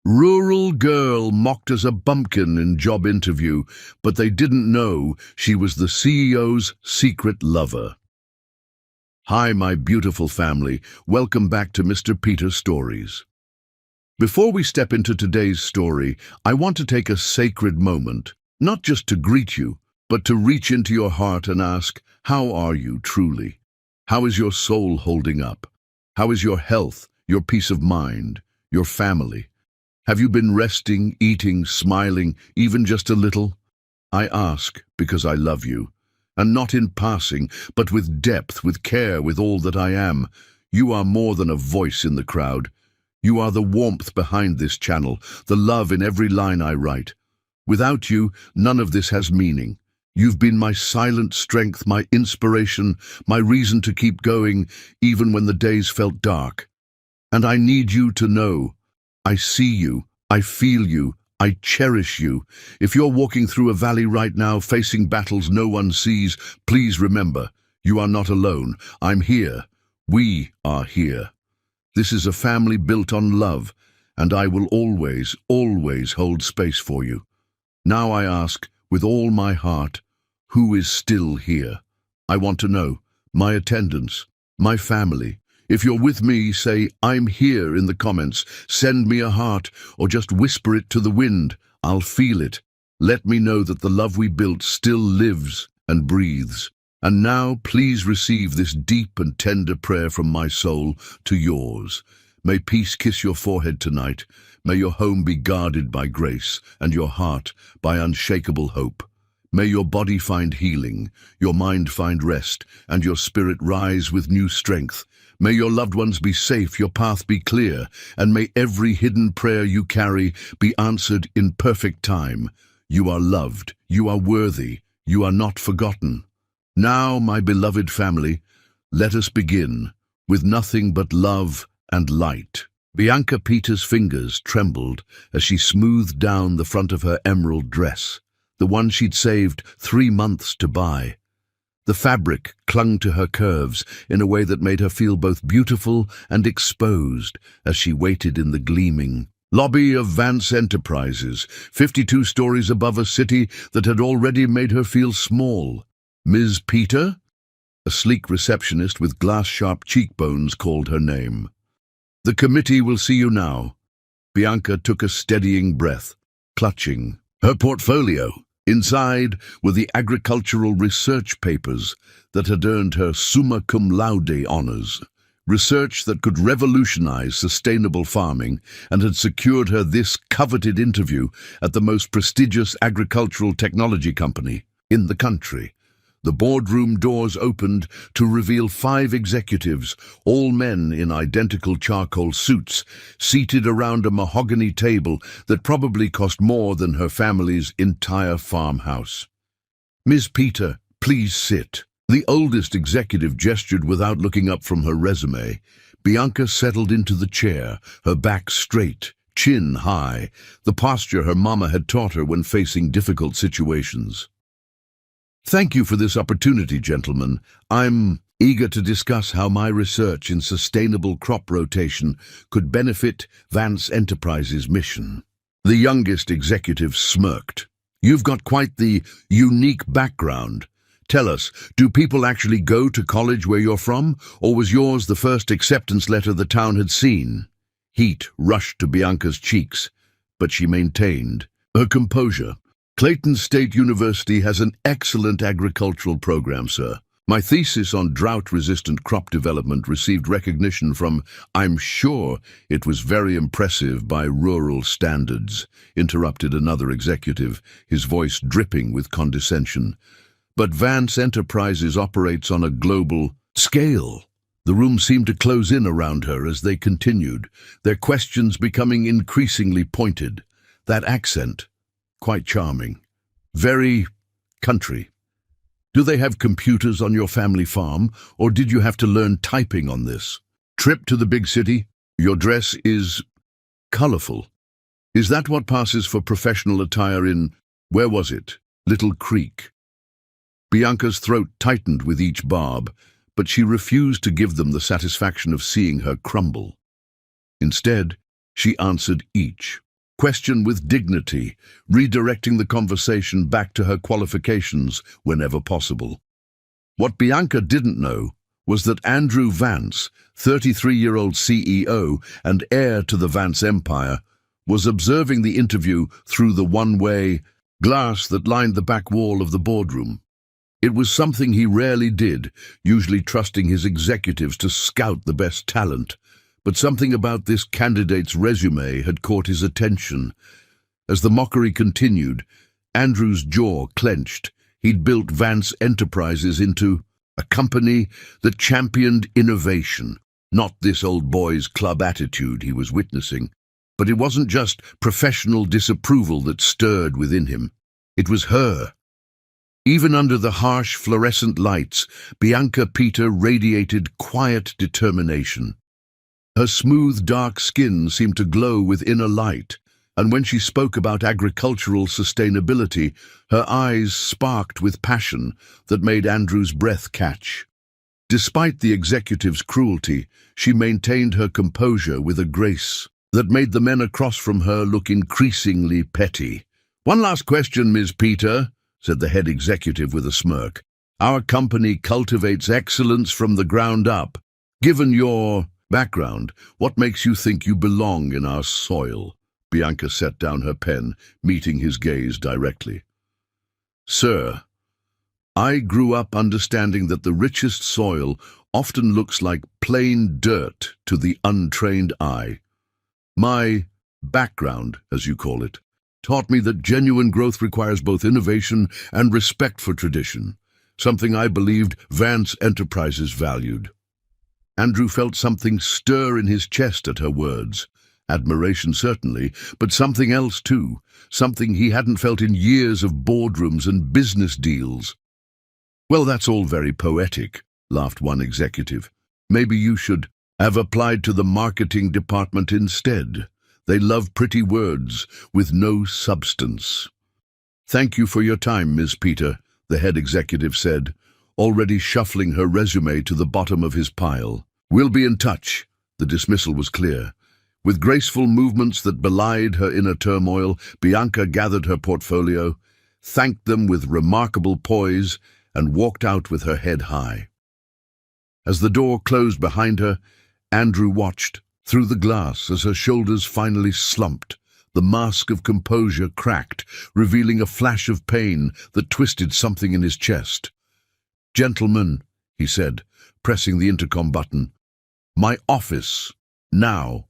Rural girl mocked as a bumpkin in job interview, but they didn't know she was the CEO's secret lover. Hi, my beautiful family. Welcome back to Mr. Peter Stories. Before we step into today's story, I want to take a sacred moment, not just to greet you, but to reach into your heart and ask, how are you truly? How is your soul holding up? How is your health, your peace of mind, your family? Have you been resting, eating, smiling, even just a little? I ask because I love you, and not in passing, but with depth, with care, with all that I am. You are more than a voice in the crowd. You are the warmth behind this channel, the love in every line I write. Without you, none of this has meaning. You've been my silent strength, my inspiration, my reason to keep going, even when the days felt dark. And I need you to know, I see you, I feel you, I cherish you. If you're walking through a valley right now, facing battles no one sees, please remember, you are not alone. I'm here. We are here. This is a family built on love, and I will always, always hold space for you. Now I ask, with all my heart, who is still here? I want to know, my attendants, my family. If you're with me, say, I'm here in the comments. Send me a heart, or just whisper it to the wind. I'll feel it. Let me know that the love we built still lives and breathes. And now, please receive this deep and tender prayer from my soul to yours. May peace kiss your forehead tonight. May your home be guarded by grace, and your heart by unshakable hope. May your body find healing, your mind find rest, and your spirit rise with new strength. May your loved ones be safe, your path be clear, and may every hidden prayer you carry be answered in perfect time. You are loved, you are worthy, you are not forgotten. Now, my beloved family, let us begin with nothing but love and light. Bianca Peter's fingers trembled as she smoothed down the front of her emerald dress, the one she'd saved 3 months to buy. The fabric clung to her curves in a way that made her feel both beautiful and exposed as she waited in the gleaming lobby of Vance Enterprises, 52 stories above a city that had already made her feel small. Ms. Peter? A sleek receptionist with glass-sharp cheekbones called her name. The committee will see you now. Bianca took a steadying breath, clutching her portfolio. Inside were the agricultural research papers that had earned her summa cum laude honors, research that could revolutionize sustainable farming and had secured her this coveted interview at the most prestigious agricultural technology company in the country. The boardroom doors opened to reveal 5 executives, all men in identical charcoal suits, seated around a mahogany table that probably cost more than her family's entire farmhouse. Ms. Peter, please sit. The oldest executive gestured without looking up from her resume. Bianca settled into the chair, her back straight, chin high, the posture her mama had taught her when facing difficult situations. Thank you for this opportunity, gentlemen. I'm eager to discuss how my research in sustainable crop rotation could benefit Vance Enterprises' mission. The youngest executive smirked. You've got quite the unique background. Tell us, do people actually go to college where you're from, or was yours the first acceptance letter the town had seen? Heat rushed to Bianca's cheeks, but she maintained her composure. Clayton State University has an excellent agricultural program, sir. My thesis on drought-resistant crop development received recognition from, I'm sure it was very impressive by rural standards, interrupted another executive, his voice dripping with condescension. But Vance Enterprises operates on a global scale. The room seemed to close in around her as they continued, their questions becoming increasingly pointed. That accent, quite charming. Very country. Do they have computers on your family farm, or did you have to learn typing on this? Trip to the big city? Your dress is colorful. Is that what passes for professional attire in, where was it, Little Creek? Bianca's throat tightened with each barb, but she refused to give them the satisfaction of seeing her crumble. Instead, she answered each. question with dignity, redirecting the conversation back to her qualifications whenever possible. What Bianca didn't know was that Andrew Vance, 33-year-old CEO and heir to the Vance empire, was observing the interview through the one-way glass that lined the back wall of the boardroom. It was something he rarely did, usually trusting his executives to scout the best talent. But something about this candidate's resume had caught his attention. As the mockery continued, Andrew's jaw clenched. He'd built Vance Enterprises into a company that championed innovation, not this old boys club attitude he was witnessing. But it wasn't just professional disapproval that stirred within him. It was her. Even under the harsh fluorescent lights, Bianca Peter radiated quiet determination. Her smooth, dark skin seemed to glow with inner light, and when she spoke about agricultural sustainability, her eyes sparked with passion that made Andrew's breath catch. Despite the executive's cruelty, she maintained her composure with a grace that made the men across from her look increasingly petty. "One last question, Ms. Peter," said the head executive with a smirk. "Our company cultivates excellence from the ground up. Given your background, what makes you think you belong in our soil?" Bianca set down her pen, meeting his gaze directly. "Sir, I grew up understanding that the richest soil often looks like plain dirt to the untrained eye. My background, as you call it, taught me that genuine growth requires both innovation and respect for tradition, something I believed Vance Enterprises valued." Andrew felt something stir in his chest at her words. Admiration, certainly, but something else too, something he hadn't felt in years of boardrooms and business deals. "Well, that's all very poetic," laughed one executive. "Maybe you should have applied to the marketing department instead. They love pretty words with no substance." "Thank you for your time, Ms. Peter," the head executive said, already shuffling her resume to the bottom of his pile. "We'll be in touch." The dismissal was clear. With graceful movements that belied her inner turmoil, Bianca gathered her portfolio, thanked them with remarkable poise, and walked out with her head high. As the door closed behind her, Andrew watched through the glass as her shoulders finally slumped. The mask of composure cracked, revealing a flash of pain that twisted something in his chest. "Gentlemen," he said, pressing the intercom button. "My office, now."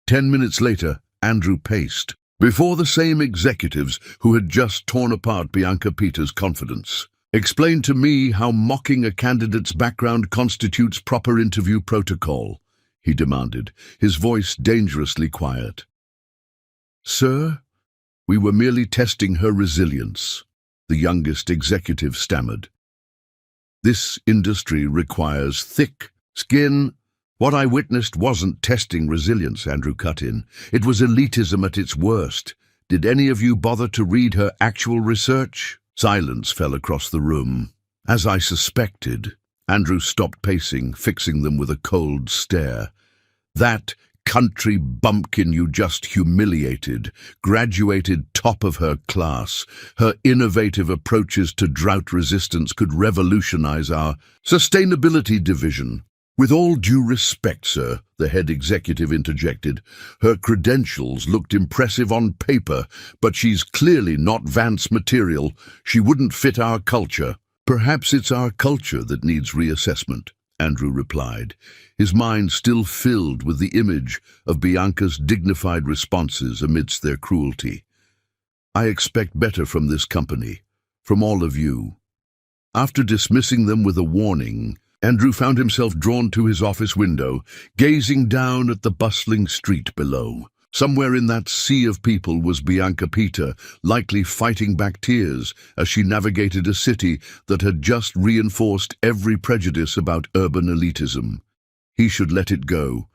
10 minutes later, Andrew paced before the same executives who had just torn apart Bianca Peter's confidence. "Explain to me how mocking a candidate's background constitutes proper interview protocol," he demanded, his voice dangerously quiet. "Sir, we were merely testing her resilience," the youngest executive stammered. "This industry requires thick skin." "What I witnessed wasn't testing resilience," Andrew cut in. "It was elitism at its worst. Did any of you bother to read her actual research?" Silence fell across the room. "As I suspected." Andrew stopped pacing, fixing them with a cold stare. "That country bumpkin you just humiliated graduated top of her class. Her innovative approaches to drought resistance could revolutionize our sustainability division." "With all due respect, sir," the head executive interjected, "her credentials looked impressive on paper, but she's clearly not Vance material. She wouldn't fit our culture." "Perhaps it's our culture that needs reassessment," Andrew replied, his mind still filled with the image of Bianca's dignified responses amidst their cruelty. "I expect better from this company, from all of you." After dismissing them with a warning, Andrew found himself drawn to his office window, gazing down at the bustling street below. Somewhere in that sea of people was Bianca Peter, likely fighting back tears as she navigated a city that had just reinforced every prejudice about urban elitism. He should let it go.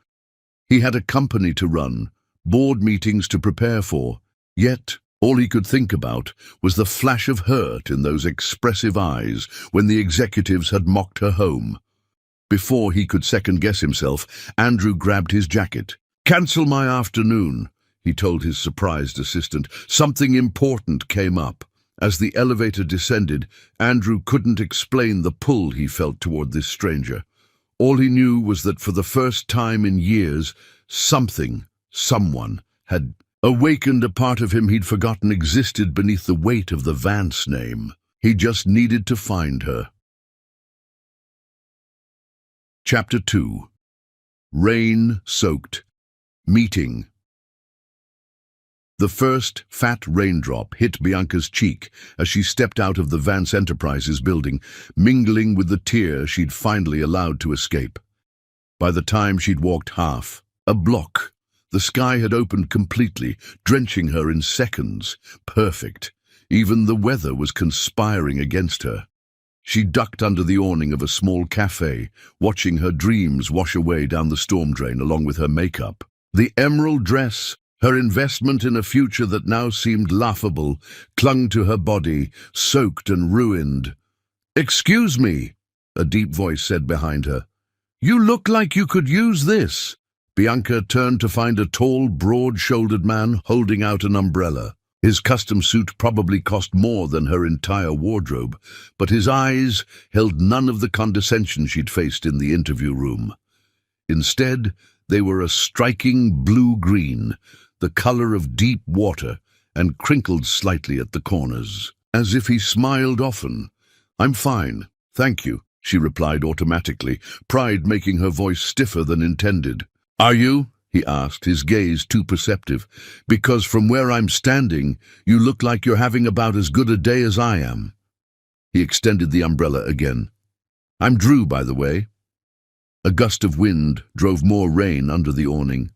He had a company to run, board meetings to prepare for, yet all he could think about was the flash of hurt in those expressive eyes when the executives had mocked her home. Before he could second-guess himself, Andrew grabbed his jacket. "Cancel my afternoon," he told his surprised assistant. Something important came up. As the elevator descended, Andrew couldn't explain the pull he felt toward this stranger. All he knew was that for the first time in years, someone, had awakened a part of him he'd forgotten existed beneath the weight of the Vance name. He just needed to find her. Chapter 2. Rain-soaked meeting. The first fat raindrop hit Bianca's cheek as she stepped out of the Vance Enterprises building, mingling with the tear she'd finally allowed to escape. By the time she'd walked half a block, the sky had opened completely, drenching her in seconds. Perfect. Even the weather was conspiring against her. She ducked under the awning of a small cafe, watching her dreams wash away down the storm drain along with her makeup. The emerald dress, her investment in a future that now seemed laughable, clung to her body, soaked and ruined. "Excuse me," a deep voice said behind her. "You look like you could use this." Bianca turned to find a tall, broad-shouldered man holding out an umbrella. His custom suit probably cost more than her entire wardrobe, but his eyes held none of the condescension she'd faced in the interview room. Instead, they were a striking blue-green, the color of deep water, and crinkled slightly at the corners, as if he smiled often. "I'm fine, thank you," she replied automatically, pride making her voice stiffer than intended. "Are you?" he asked, his gaze too perceptive. "Because from where I'm standing, you look like you're having about as good a day as I am." He extended the umbrella again. "I'm Drew, by the way." A gust of wind drove more rain under the awning,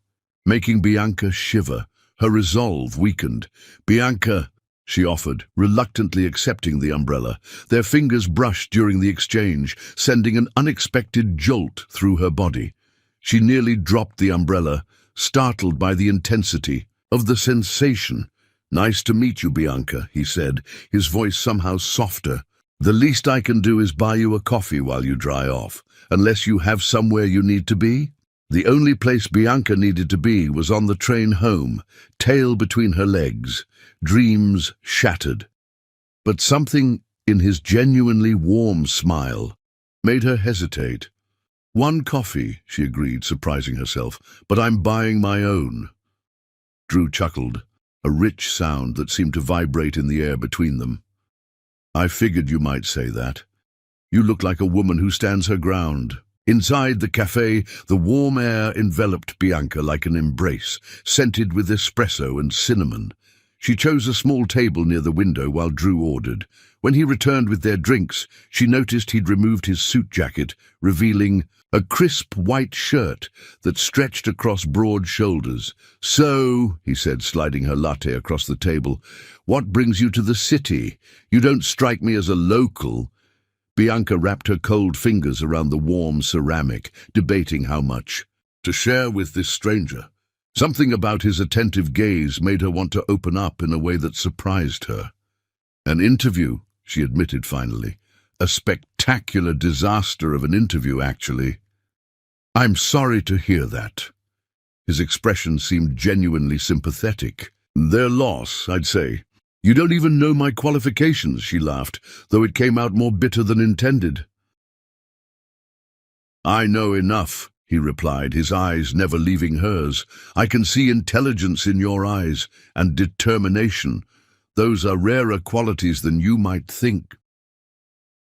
making Bianca shiver. Her resolve weakened. "Bianca," she offered, reluctantly accepting the umbrella. Their fingers brushed during the exchange, sending an unexpected jolt through her body. She nearly dropped the umbrella, startled by the intensity of the sensation. "Nice to meet you, Bianca," he said, his voice somehow softer. "The least I can do is buy you a coffee while you dry off, unless you have somewhere you need to be." The only place Bianca needed to be was on the train home, tail between her legs, dreams shattered. But something in his genuinely warm smile made her hesitate. "One coffee," she agreed, surprising herself, "but I'm buying my own." Drew chuckled, a rich sound that seemed to vibrate in the air between them. "I figured you might say that. You look like a woman who stands her ground." Inside the cafe, the warm air enveloped Bianca like an embrace, scented with espresso and cinnamon. She chose a small table near the window while Drew ordered. When he returned with their drinks, she noticed he'd removed his suit jacket, revealing a crisp white shirt that stretched across broad shoulders. "So," he said, sliding her latte across the table, "what brings you to the city? You don't strike me as a local." Bianca wrapped her cold fingers around the warm ceramic, debating how much to share with this stranger. Something about his attentive gaze made her want to open up in a way that surprised her. "An interview," she admitted finally. "A spectacular disaster of an interview, actually." "I'm sorry to hear that." His expression seemed genuinely sympathetic. "Their loss, I'd say. You don't even know my qualifications," she laughed, though it came out more bitter than intended. "I know enough," he replied, his eyes never leaving hers. "I can see intelligence in your eyes, and determination. Those are rarer qualities than you might think."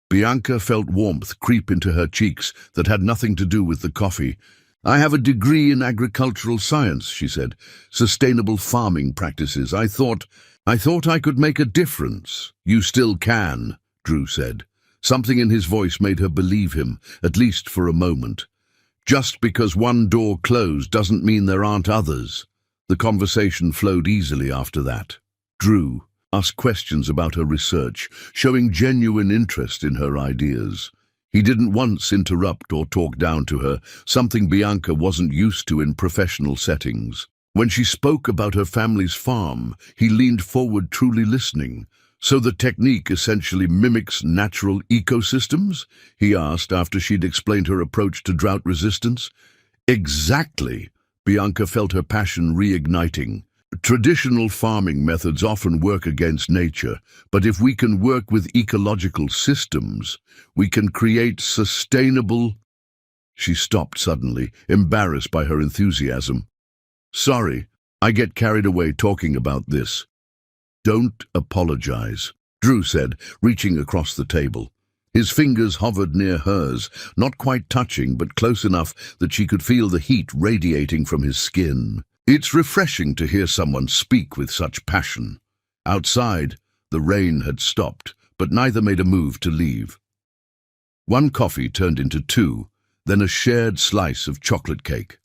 Bianca felt warmth creep into her cheeks that had nothing to do with the coffee. "I have a degree in agricultural science," she said. "Sustainable farming practices. I thought I could make a difference." "You still can," Drew said. Something in his voice made her believe him, at least for a moment. "Just because one door closed doesn't mean there aren't others." The conversation flowed easily after that. Drew asked questions about her research, showing genuine interest in her ideas. He didn't once interrupt or talk down to her, something Bianca wasn't used to in professional settings. When she spoke about her family's farm, he leaned forward, truly listening. "So the technique essentially mimics natural ecosystems?" he asked after she'd explained her approach to drought resistance. "Exactly." Bianca felt her passion reigniting. Traditional farming methods often work against nature, but if we can work with ecological systems, we can create sustainable... She stopped suddenly, embarrassed by her enthusiasm. Sorry, I get carried away talking about this. Don't apologize, Drew said, reaching across the table. His fingers hovered near hers, not quite touching, but close enough that she could feel the heat radiating from his skin. It's refreshing to hear someone speak with such passion. Outside, the rain had stopped, but neither made a move to leave. One coffee turned into two, then a shared slice of chocolate cake.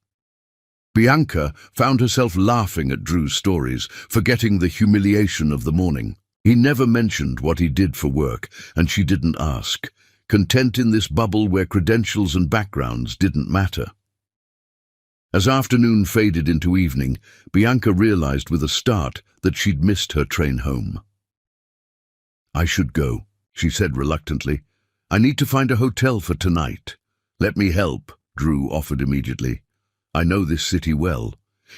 Bianca found herself laughing at Drew's stories, forgetting the humiliation of the morning. He never mentioned what he did for work, and she didn't ask, content in this bubble where credentials and backgrounds didn't matter. As afternoon faded into evening, Bianca realized with a start that she'd missed her train home. I should go, she said reluctantly. I need to find a hotel for tonight. Let me help, Drew offered immediately. I know this city well.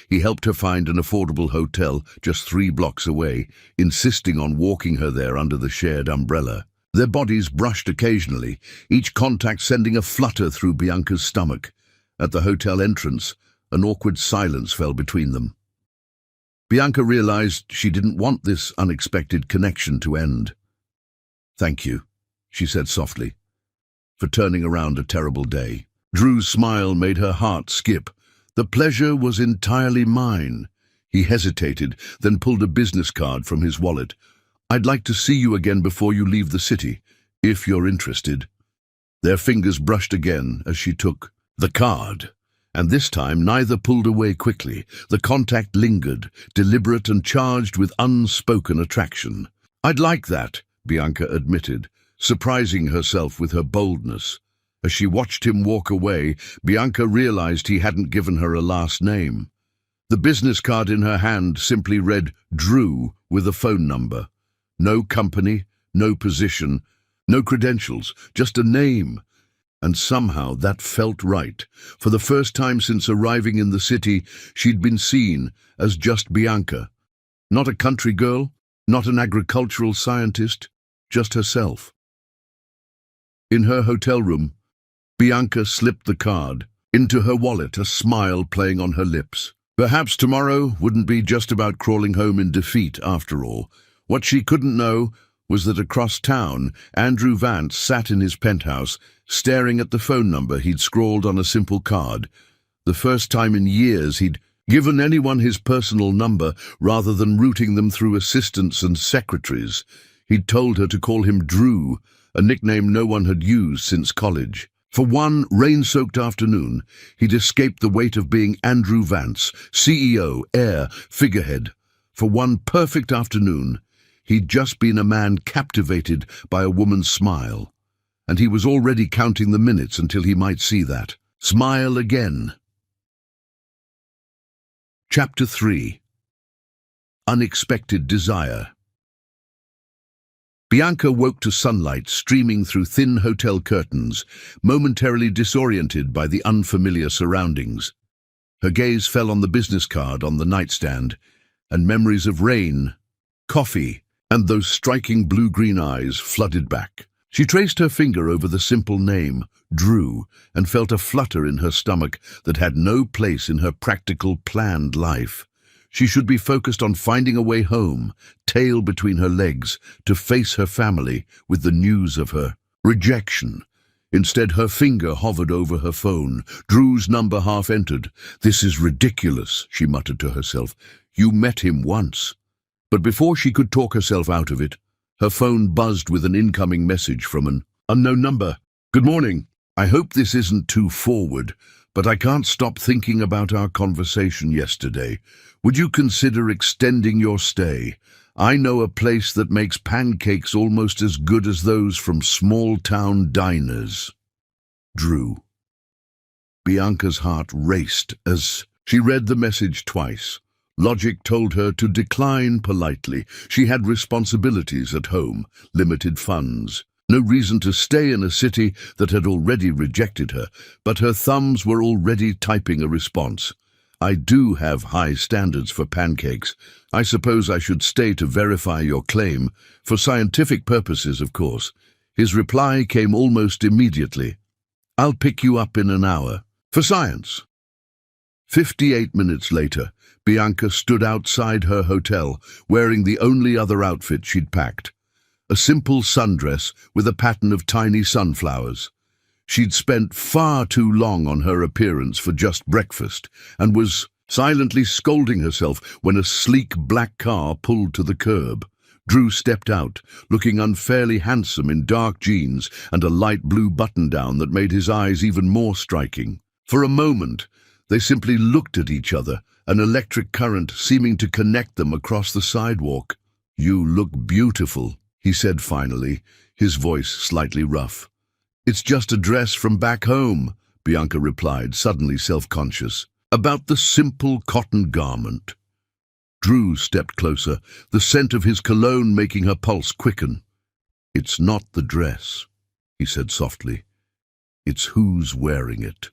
He helped her find an affordable hotel just 3 blocks away, insisting on walking her there under the shared umbrella. Their bodies brushed occasionally, each contact sending a flutter through Bianca's stomach. At the hotel entrance, an awkward silence fell between them. Bianca realized she didn't want this unexpected connection to end. Thank you, she said softly, for turning around a terrible day. Drew's smile made her heart skip. The pleasure was entirely mine. He hesitated, then pulled a business card from his wallet. I'd like to see you again before you leave the city, if you're interested. Their fingers brushed again as she took the card, and this time neither pulled away quickly. The contact lingered, deliberate and charged with unspoken attraction. I'd like that, Bianca admitted, surprising herself with her boldness. As she watched him walk away, Bianca realized he hadn't given her a last name. The business card in her hand simply read Drew with a phone number. No company, no position, no credentials, just a name. And somehow that felt right. For the first time since arriving in the city, she'd been seen as just Bianca. Not a country girl, not an agricultural scientist, just herself. In her hotel room, Bianca slipped the card into her wallet, a smile playing on her lips. Perhaps tomorrow wouldn't be just about crawling home in defeat after all. What she couldn't know was that across town, Andrew Vance sat in his penthouse, staring at the phone number he'd scrawled on a simple card. The first time in years he'd given anyone his personal number rather than routing them through assistants and secretaries. He'd told her to call him Drew, a nickname no one had used since college. For one rain-soaked afternoon, he'd escaped the weight of being Andrew Vance, CEO, heir, figurehead. For one perfect afternoon, he'd just been a man captivated by a woman's smile. And he was already counting the minutes until he might see that smile again. Chapter 3. Unexpected Desire. Bianca woke to sunlight streaming through thin hotel curtains, momentarily disoriented by the unfamiliar surroundings. Her gaze fell on the business card on the nightstand, and memories of rain, coffee, and those striking blue-green eyes flooded back. She traced her finger over the simple name, Drew, and felt a flutter in her stomach that had no place in her practical, planned life. She should be focused on finding a way home, tail between her legs, to face her family with the news of her rejection. Instead, her finger hovered over her phone. Drew's number half entered. This is ridiculous, she muttered to herself. You met him once. But before she could talk herself out of it, her phone buzzed with an incoming message from an unknown number. Good morning. I hope this isn't too forward, but I can't stop thinking about our conversation yesterday. Would you consider extending your stay? I know a place that makes pancakes almost as good as those from small-town diners. Drew. Bianca's heart raced as she read the message twice. Logic told her to decline politely. She had responsibilities at home, limited funds. No reason to stay in a city that had already rejected her, but her thumbs were already typing a response. I do have high standards for pancakes. I suppose I should stay to verify your claim, for scientific purposes, of course. His reply came almost immediately. I'll pick you up in an hour. For science. 58 minutes later, Bianca stood outside her hotel, wearing the only other outfit she'd packed. A simple sundress with a pattern of tiny sunflowers. She'd spent far too long on her appearance for just breakfast, and was silently scolding herself when a sleek black car pulled to the curb. Drew stepped out, looking unfairly handsome in dark jeans and a light blue button-down that made his eyes even more striking. For a moment, they simply looked at each other, an electric current seeming to connect them across the sidewalk. "You look beautiful," he said finally, his voice slightly rough. "It's just a dress from back home," Bianca replied, suddenly self-conscious, about the simple cotton garment. Drew stepped closer, the scent of his cologne making her pulse quicken. "It's not the dress," he said softly. "It's who's wearing it."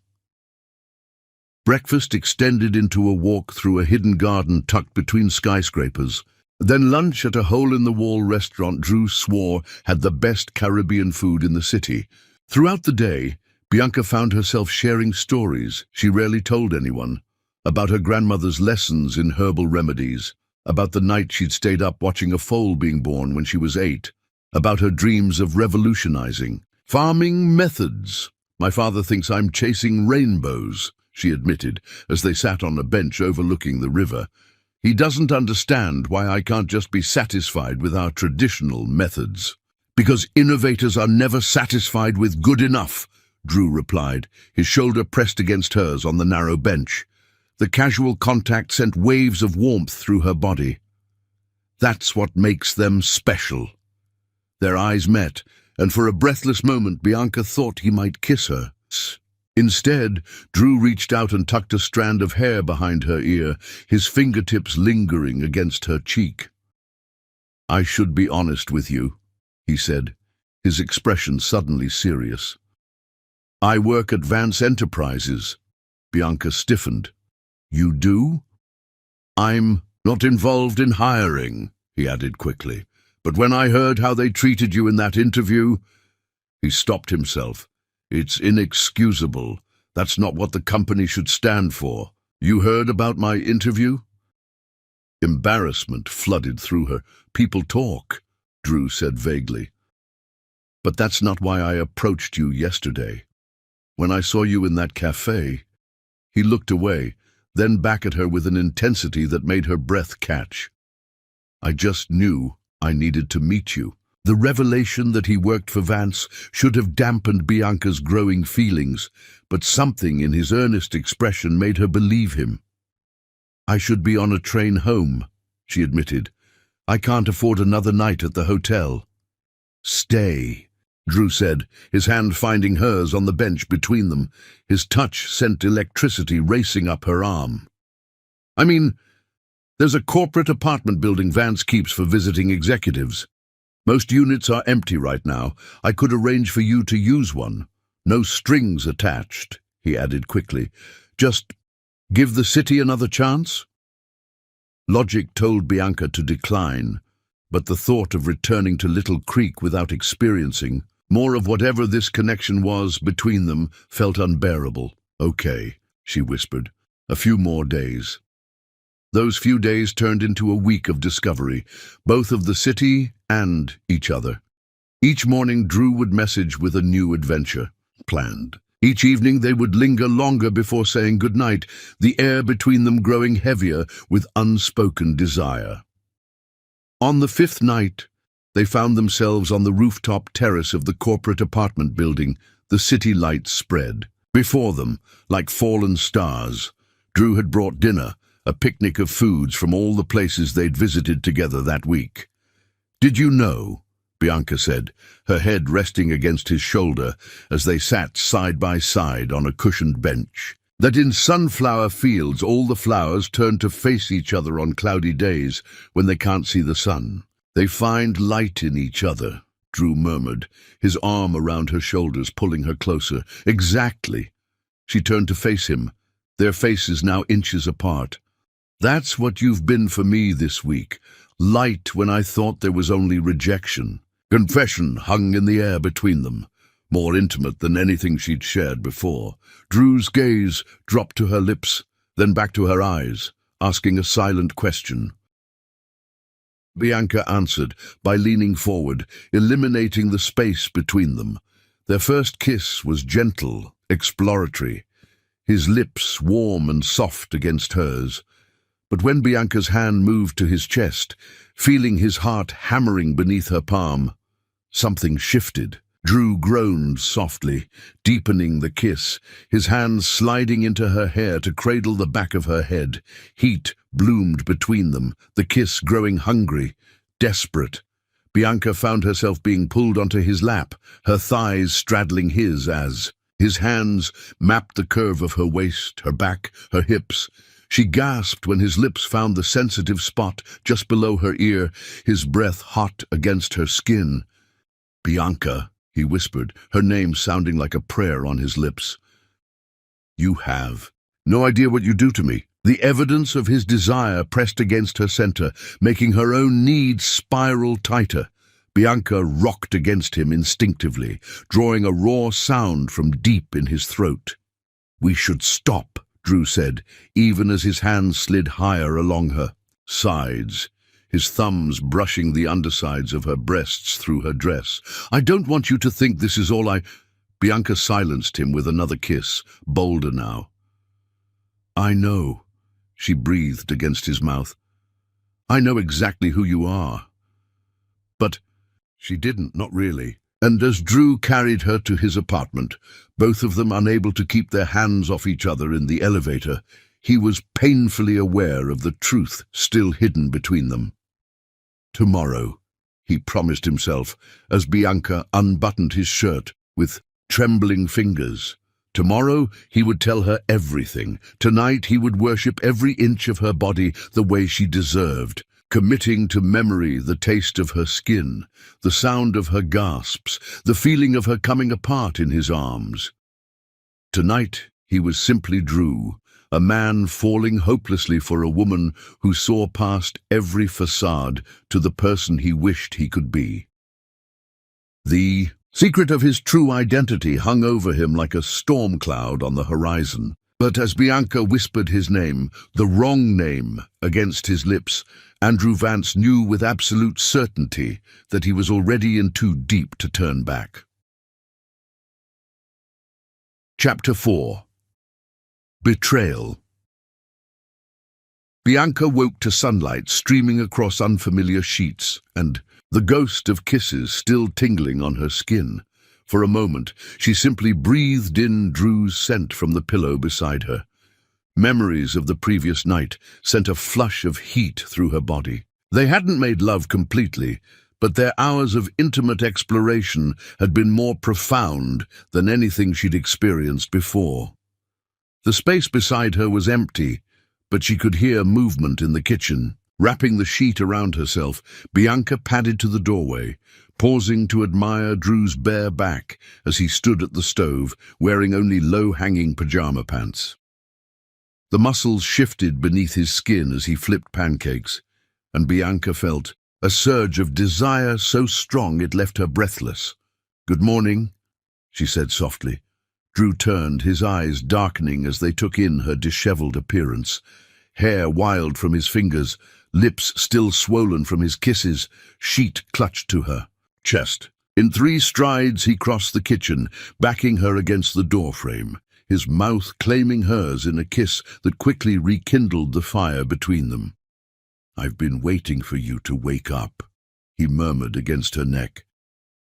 Breakfast extended into a walk through a hidden garden tucked between skyscrapers. Then lunch at a hole-in-the-wall restaurant Drew swore had the best Caribbean food in the city. Throughout the day, Bianca found herself sharing stories she rarely told anyone, about her grandmother's lessons in herbal remedies, about the night she'd stayed up watching a foal being born when she was 8, about her dreams of revolutionizing farming methods. "My father thinks I'm chasing rainbows," she admitted, as they sat on a bench overlooking the river. "He doesn't understand why I can't just be satisfied with our traditional methods." "Because innovators are never satisfied with good enough," Drew replied, his shoulder pressed against hers on the narrow bench. The casual contact sent waves of warmth through her body. "That's what makes them special." Their eyes met, and for a breathless moment Bianca thought he might kiss her. Instead, Drew reached out and tucked a strand of hair behind her ear, his fingertips lingering against her cheek. "I should be honest with you," he said, his expression suddenly serious. "I work at Vance Enterprises." Bianca stiffened. "You do?" "I'm not involved in hiring," he added quickly. "But when I heard how they treated you in that interview—" He stopped himself. "It's inexcusable. That's not what the company should stand for. You heard about my interview?" Embarrassment flooded through her. "People talk," Drew said vaguely. "But that's not why I approached you yesterday. When I saw you in that cafe—" He looked away, then back at her with an intensity that made her breath catch. "I just knew I needed to meet you." The revelation that he worked for Vance should have dampened Bianca's growing feelings, but something in his earnest expression made her believe him. "I should be on a train home," she admitted. "I can't afford another night at the hotel." "Stay," Drew said, his hand finding hers on the bench between them. His touch sent electricity racing up her arm. "I mean, there's a corporate apartment building Vance keeps for visiting executives. Most units are empty right now. I could arrange for you to use one. No strings attached," he added quickly. "Just give the city another chance?" Logic told Bianca to decline, but the thought of returning to Little Creek without experiencing more of whatever this connection was between them felt unbearable. "Okay," she whispered. "A few more days." Those few days turned into a week of discovery, both of the city and each other. Each morning Drew would message with a new adventure planned. Each evening they would linger longer before saying goodnight, the air between them growing heavier with unspoken desire. On the 5th night, they found themselves on the rooftop terrace of the corporate apartment building. The city lights spread. Before them, like fallen stars, Drew had brought dinner, a picnic of foods from all the places they'd visited together that week. "Did you know," Bianca said, her head resting against his shoulder as they sat side by side on a cushioned bench, "that in sunflower fields all the flowers turn to face each other on cloudy days when they can't see the sun? They find light in each other," Drew murmured, his arm around her shoulders, pulling her closer. "Exactly." She turned to face him, their faces now inches apart. "That's what you've been for me this week. Light when I thought there was only rejection." Confession hung in the air between them, more intimate than anything she'd shared before. Drew's gaze dropped to her lips, then back to her eyes, asking a silent question. Bianca answered by leaning forward, eliminating the space between them. Their first kiss was gentle, exploratory, his lips warm and soft against hers. But when Bianca's hand moved to his chest, feeling his heart hammering beneath her palm, something shifted. Drew groaned softly, deepening the kiss, his hands sliding into her hair to cradle the back of her head. Heat bloomed between them, the kiss growing hungry, desperate. Bianca found herself being pulled onto his lap, her thighs straddling his as his hands mapped the curve of her waist, her back, her hips. She gasped when his lips found the sensitive spot just below her ear, his breath hot against her skin. "Bianca," he whispered, her name sounding like a prayer on his lips. "You have no idea what you do to me." The evidence of his desire pressed against her center, making her own needs spiral tighter. Bianca rocked against him instinctively, drawing a raw sound from deep in his throat. "We should stop," Drew said, even as his hands slid higher along her sides, his thumbs brushing the undersides of her breasts through her dress. "I don't want you to think this is all I—" Bianca silenced him with another kiss, bolder now. "I know," she breathed against his mouth. "I know exactly who you are." But she didn't, not really. And as Drew carried her to his apartment, both of them unable to keep their hands off each other in the elevator, he was painfully aware of the truth still hidden between them. "Tomorrow," he promised himself, as Bianca unbuttoned his shirt with trembling fingers. Tomorrow he would tell her everything. Tonight he would worship every inch of her body the way she deserved, committing to memory the taste of her skin, the sound of her gasps, the feeling of her coming apart in his arms. Tonight he was simply Drew, a man falling hopelessly for a woman who saw past every facade to the person he wished he could be. The secret of his true identity hung over him like a storm cloud on the horizon. But as Bianca whispered his name, the wrong name, against his lips, Andrew Vance knew with absolute certainty that he was already in too deep to turn back. Chapter 4. Betrayal. Bianca woke to sunlight streaming across unfamiliar sheets, and the ghost of kisses still tingling on her skin. For a moment, she simply breathed in Drew's scent from the pillow beside her. Memories of the previous night sent a flush of heat through her body. They hadn't made love completely, but their hours of intimate exploration had been more profound than anything she'd experienced before. The space beside her was empty, but she could hear movement in the kitchen. Wrapping the sheet around herself, Bianca padded to the doorway, pausing to admire Drew's bare back as he stood at the stove, wearing only low-hanging pajama pants. The muscles shifted beneath his skin as he flipped pancakes, and Bianca felt a surge of desire so strong it left her breathless. "Good morning," she said softly. Drew turned, his eyes darkening as they took in her disheveled appearance. Hair wild from his fingers, lips still swollen from his kisses, sheet clutched to her chest. In 3 strides he crossed the kitchen, backing her against the doorframe, his mouth claiming hers in a kiss that quickly rekindled the fire between them. "I've been waiting for you to wake up," he murmured against her neck.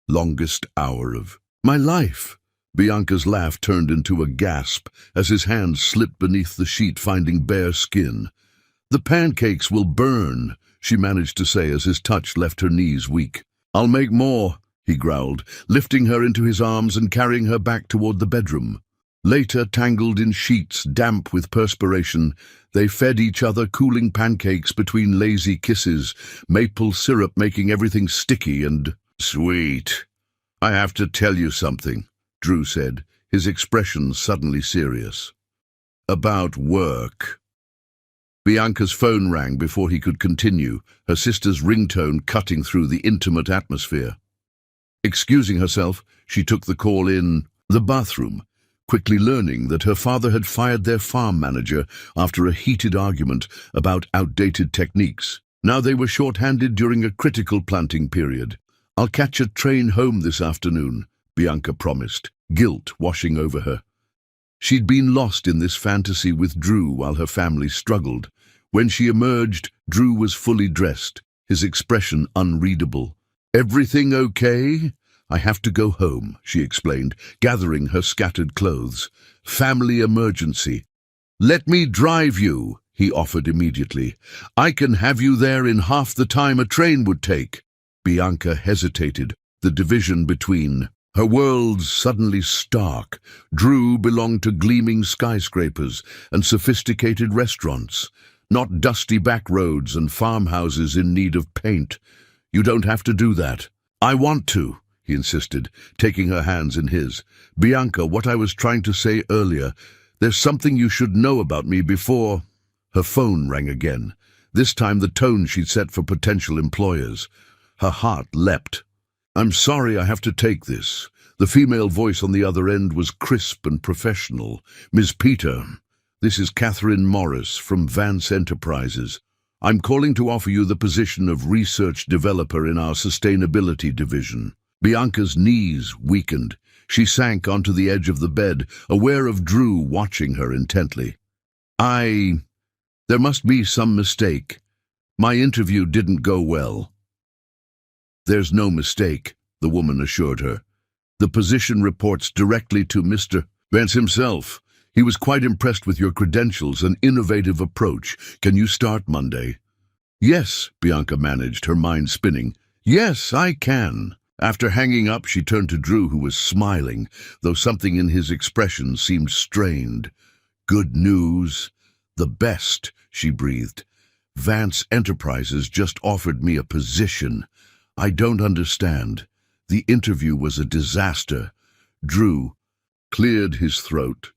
"Longest hour of my life." Bianca's laugh turned into a gasp as his hand slipped beneath the sheet, finding bare skin. "The pancakes will burn," she managed to say as his touch left her knees weak. "I'll make more," he growled, lifting her into his arms and carrying her back toward the bedroom. Later, tangled in sheets damp with perspiration, they fed each other cooling pancakes between lazy kisses, maple syrup making everything sticky and sweet. "I have to tell you something," Drew said, his expression suddenly serious. about work." Bianca's phone rang before he could continue, her sister's ringtone cutting through the intimate atmosphere. Excusing herself, she took the call in the bathroom, quickly learning that her father had fired their farm manager after a heated argument about outdated techniques. Now they were short-handed during a critical planting period. "I'll catch a train home this afternoon," Bianca promised, guilt washing over her. She'd been lost in this fantasy with Drew while her family struggled. When she emerged, Drew was fully dressed, his expression unreadable. "Everything okay? I have to go home," she explained, gathering her scattered clothes. "Family emergency." "Let me drive you," he offered immediately. "I can have you there in half the time a train would take." Bianca hesitated, the division between her worlds suddenly stark. Drew belonged to gleaming skyscrapers and sophisticated restaurants, not dusty back roads and farmhouses in need of paint. "You don't have to do that." "I want to," he insisted, taking her hands in his. "Bianca, what I was trying to say earlier, there's something you should know about me before." Her phone rang again, this time the tone she'd set for potential employers. Her heart leapt. "I'm sorry I have to take this." The female voice on the other end was crisp and professional. "Ms. Peter, this is Catherine Morris from Vance Enterprises. I'm calling to offer you the position of research developer in our sustainability division." Bianca's knees weakened. She sank onto the edge of the bed, aware of Drew watching her intently. There must be some mistake. My interview didn't go well." "There's no mistake," the woman assured her. "The position reports directly to Mr. Vance himself. He was quite impressed with your credentials and innovative approach. Can you start Monday?" "Yes," Bianca managed, her mind spinning. "Yes, I can." After hanging up, she turned to Drew, who was smiling, though something in his expression seemed strained. "Good news." "The best," she breathed. "Vance Enterprises just offered me a position. I don't understand. The interview was a disaster." Drew cleared his throat.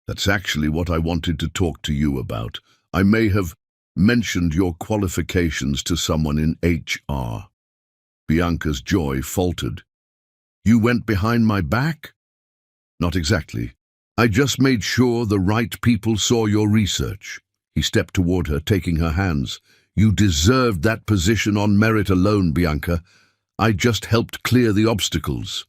"That's actually what I wanted to talk to you about. I may have mentioned your qualifications to someone in HR." Bianca's joy faltered. "You went behind my back?" "Not exactly. I just made sure the right people saw your research." He stepped toward her, taking her hands. "You deserved that position on merit alone, Bianca. I just helped clear the obstacles."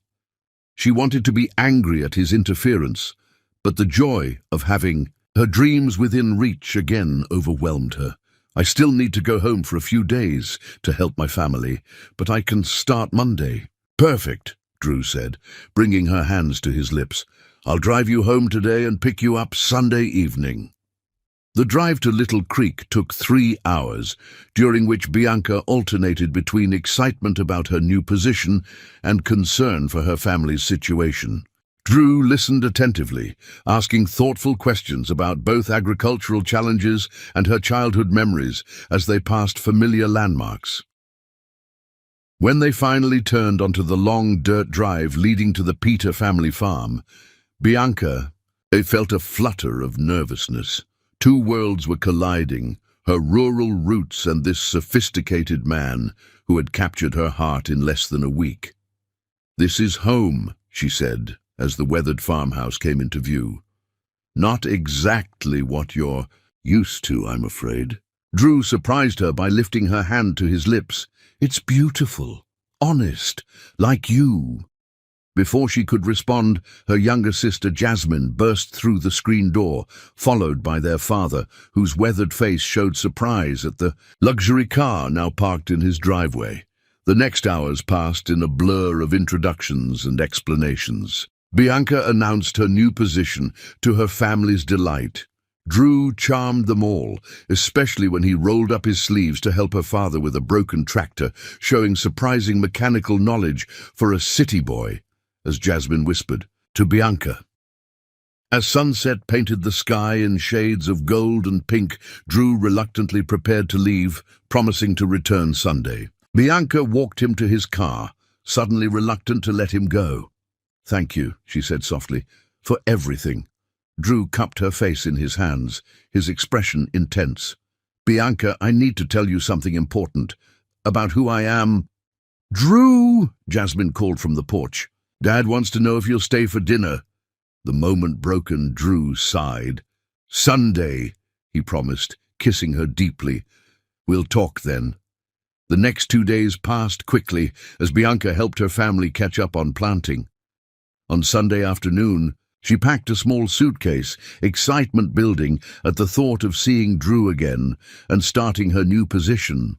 She wanted to be angry at his interference, but the joy of having her dreams within reach again overwhelmed her. "I still need to go home for a few days to help my family, but I can start Monday." "Perfect," Drew said, bringing her hands to his lips. "I'll drive you home today and pick you up Sunday evening." The drive to Little Creek took 3 hours, during which Bianca alternated between excitement about her new position and concern for her family's situation. Drew listened attentively, asking thoughtful questions about both agricultural challenges and her childhood memories as they passed familiar landmarks. When they finally turned onto the long dirt drive leading to the Peter family farm, Bianca felt a flutter of nervousness. 2 worlds were colliding, her rural roots and this sophisticated man who had captured her heart in less than a week. "This is home," she said, as the weathered farmhouse came into view. "Not exactly what you're used to, I'm afraid." Drew surprised her by lifting her hand to his lips. "It's beautiful, honest, like you." Before she could respond, her younger sister Jasmine burst through the screen door, followed by their father, whose weathered face showed surprise at the luxury car now parked in his driveway. The next hours passed in a blur of introductions and explanations. Bianca announced her new position to her family's delight. Drew charmed them all, especially when he rolled up his sleeves to help her father with a broken tractor, showing surprising mechanical knowledge for a city boy, as Jasmine whispered to Bianca. As sunset painted the sky in shades of gold and pink, Drew reluctantly prepared to leave, promising to return Sunday. Bianca walked him to his car, suddenly reluctant to let him go. "Thank you," she said softly, "for everything. Drew cupped her face in his hands, his expression intense. "Bianca, I need to tell you something important. About who I am." "Drew!" Jasmine called from the porch. "Dad wants to know if you'll stay for dinner." The moment broken, Drew sighed. "Sunday," he promised, kissing her deeply. "We'll talk then." The next 2 days passed quickly as Bianca helped her family catch up on planting. On Sunday afternoon, she packed a small suitcase, excitement building at the thought of seeing Drew again and starting her new position.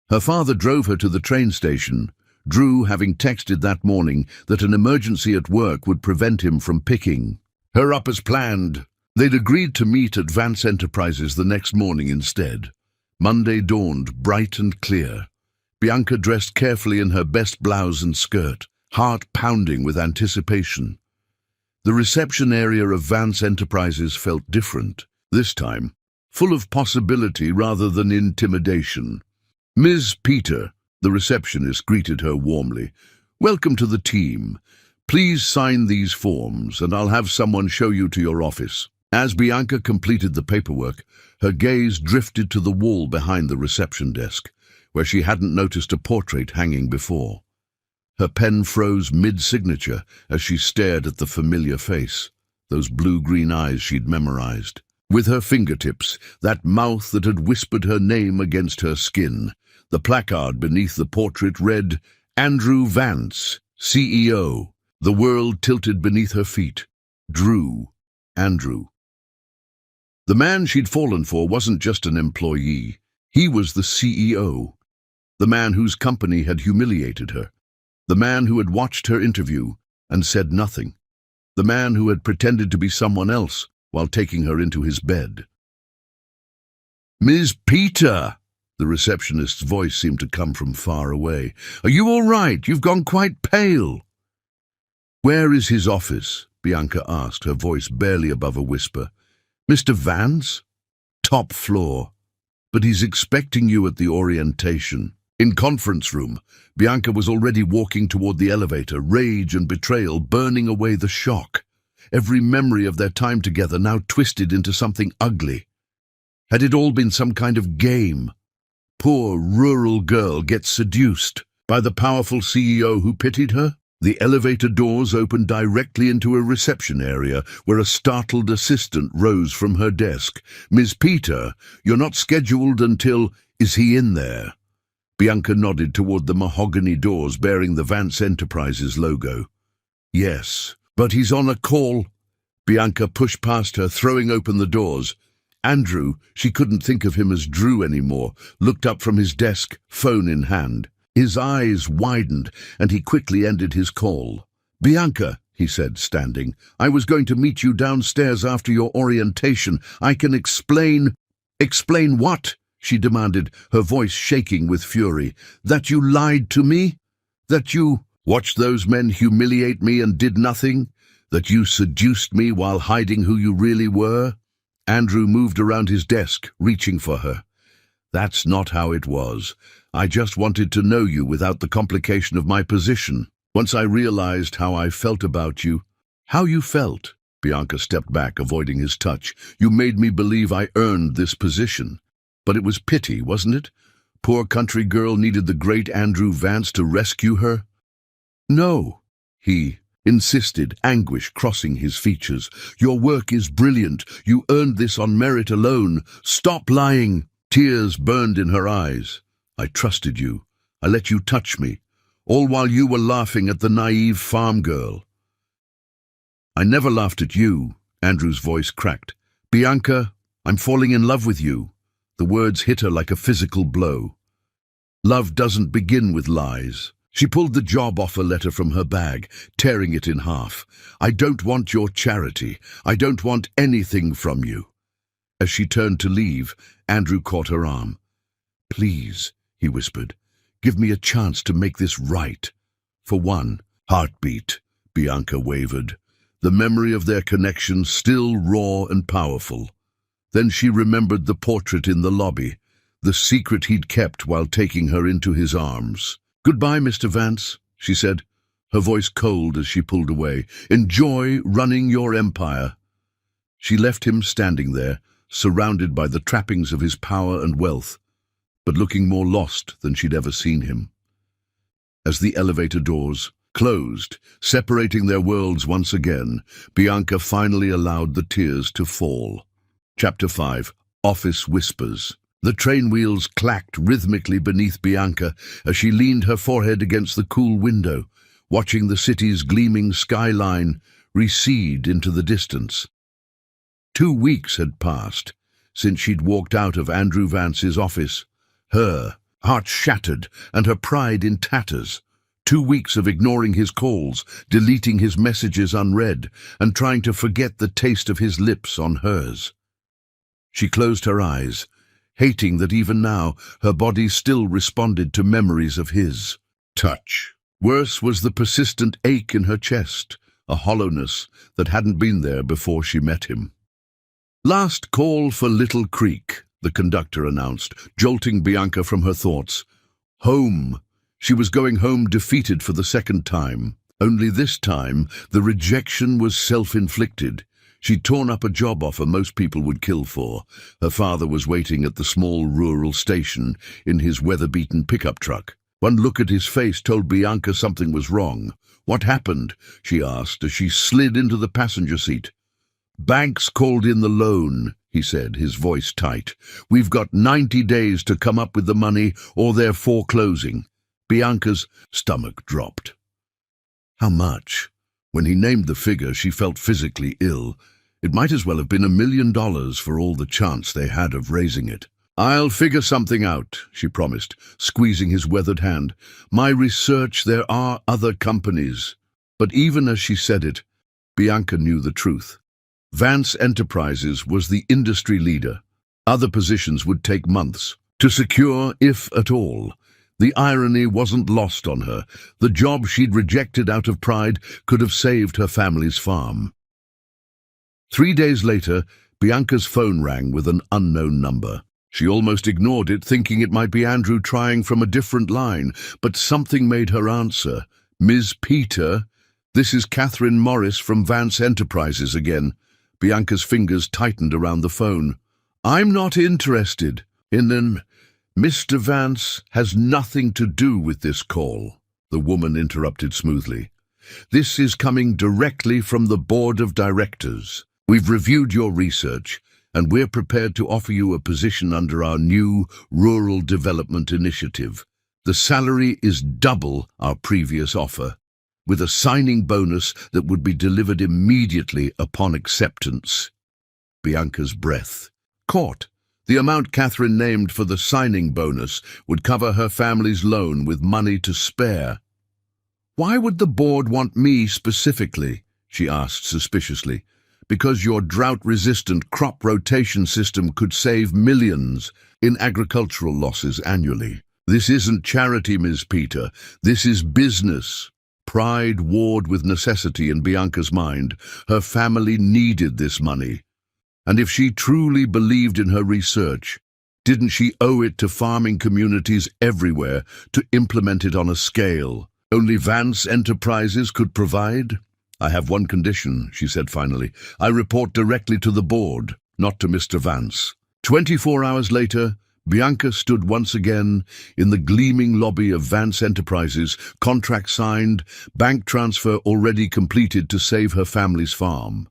Her father drove her to the train station, Drew having texted that morning that an emergency at work would prevent him from picking her up as planned. They'd agreed to meet at Vance Enterprises the next morning instead. Monday dawned bright and clear. Bianca dressed carefully in her best blouse and skirt, heart pounding with anticipation. The reception area of Vance Enterprises felt different, this time, full of possibility rather than intimidation. "Ms. Peter," the receptionist greeted her warmly. "Welcome to the team. Please sign these forms and I'll have someone show you to your office." As Bianca completed the paperwork, her gaze drifted to the wall behind the reception desk, where she hadn't noticed a portrait hanging before. Her pen froze mid-signature as she stared at the familiar face, those blue-green eyes she'd memorized. With her fingertips, that mouth that had whispered her name against her skin, the placard beneath the portrait read, "Andrew Vance, CEO." The world tilted beneath her feet. Drew. Andrew. The man she'd fallen for wasn't just an employee. He was the CEO. The man whose company had humiliated her. The man who had watched her interview and said nothing. The man who had pretended to be someone else while taking her into his bed. "Ms. Peter!" The receptionist's voice seemed to come from far away. "Are you all right? You've gone quite pale." "Where is his office?" Bianca asked, her voice barely above a whisper. "Mr. Vance?" "Top floor. But he's expecting you at the orientation." In conference room, Bianca was already walking toward the elevator, rage and betrayal burning away the shock. Every memory of their time together now twisted into something ugly. Had it all been some kind of game? Poor rural girl gets seduced by the powerful CEO who pitied her? The elevator doors opened directly into a reception area where a startled assistant rose from her desk. "Ms. Peter, you're not scheduled until—" "Is he in there?" Bianca nodded toward the mahogany doors bearing the Vance Enterprises logo. "Yes, but he's on a call." Bianca pushed past her, throwing open the doors. Andrew, she couldn't think of him as Drew anymore, looked up from his desk, phone in hand. His eyes widened, and he quickly ended his call. "Bianca," he said, standing, "I was going to meet you downstairs after your orientation. I can explain—" "Explain what?" she demanded, her voice shaking with fury. "That you lied to me? That you watched those men humiliate me and did nothing? That you seduced me while hiding who you really were?" Andrew moved around his desk, reaching for her. "That's not how it was. I just wanted to know you without the complication of my position. Once I realized how I felt about you—" "How you felt?" Bianca stepped back, avoiding his touch. "You made me believe I earned this position. But it was pity, wasn't it? Poor country girl needed the great Andrew Vance to rescue her." "No," he insisted, anguish crossing his features. "Your work is brilliant. You earned this on merit alone. Stop lying." Tears burned in her eyes. "I trusted you. I let you touch me, all while you were laughing at the naive farm girl." "I never laughed at you," Andrew's voice cracked. "Bianca, I'm falling in love with you." The words hit her like a physical blow. "Love doesn't begin with lies." She pulled the job offer letter from her bag, tearing it in half. "I don't want your charity. I don't want anything from you." As she turned to leave, Andrew caught her arm. "Please," he whispered, "give me a chance to make this right." "For one heartbeat," Bianca wavered, the memory of their connection still raw and powerful. Then she remembered the portrait in the lobby, the secret he'd kept while taking her into his arms. "Goodbye, Mr. Vance," she said, her voice cold as she pulled away. "Enjoy running your empire." She left him standing there, surrounded by the trappings of his power and wealth, but looking more lost than she'd ever seen him. As the elevator doors closed, separating their worlds once again, Bianca finally allowed the tears to fall. Chapter 5. Office Whispers. The train wheels clacked rhythmically beneath Bianca as she leaned her forehead against the cool window, watching the city's gleaming skyline recede into the distance. 2 weeks had passed since she'd walked out of Andrew Vance's office, her heart shattered and her pride in tatters. 2 weeks of ignoring his calls, deleting his messages unread, and trying to forget the taste of his lips on hers. She closed her eyes, hating that even now her body still responded to memories of his touch. Worse was the persistent ache in her chest, a hollowness that hadn't been there before she met him. "Last call for Little Creek," the conductor announced, jolting Bianca from her thoughts. Home. She was going home defeated for the second time. Only this time, the rejection was self-inflicted. She'd torn up a job offer most people would kill for. Her father was waiting at the small rural station in his weather-beaten pickup truck. One look at his face told Bianca something was wrong. "What happened?" she asked as she slid into the passenger seat. "Banks called in the loan," he said, his voice tight. "We've got 90 days to come up with the money or they're foreclosing." Bianca's stomach dropped. How much? When he named the figure, she felt physically ill. It might as well have been $1 million for all the chance they had of raising it. "I'll figure something out," she promised, squeezing his weathered hand. "My research, there are other companies." But even as she said it, Bianca knew the truth. Vance Enterprises was the industry leader. Other positions would take months to secure, if at all. The irony wasn't lost on her. The job she'd rejected out of pride could have saved her family's farm. 3 days later, Bianca's phone rang with an unknown number. She almost ignored it, thinking it might be Andrew trying from a different line, but something made her answer. "Ms. Peter, this is Catherine Morris from Vance Enterprises again." Bianca's fingers tightened around the phone. "I'm not interested in an... Mr. Vance has nothing to do with this call," the woman interrupted smoothly. "This is coming directly from the board of directors. We've reviewed your research, and we're prepared to offer you a position under our new Rural Development Initiative. The salary is double our previous offer, with a signing bonus that would be delivered immediately upon acceptance." Bianca's breath caught. The amount Catherine named for the signing bonus would cover her family's loan with money to spare. "Why would the board want me specifically?" she asked suspiciously. "Because your drought-resistant crop rotation system could save millions in agricultural losses annually. This isn't charity, Ms. Peter. This is business." Pride warred with necessity in Bianca's mind. Her family needed this money. And if she truly believed in her research, didn't she owe it to farming communities everywhere to implement it on a scale only Vance Enterprises could provide? "I have one condition," she said finally. "I report directly to the board, not to Mr. Vance." 24 hours later, Bianca stood once again in the gleaming lobby of Vance Enterprises, contract signed, bank transfer already completed to save her family's farm.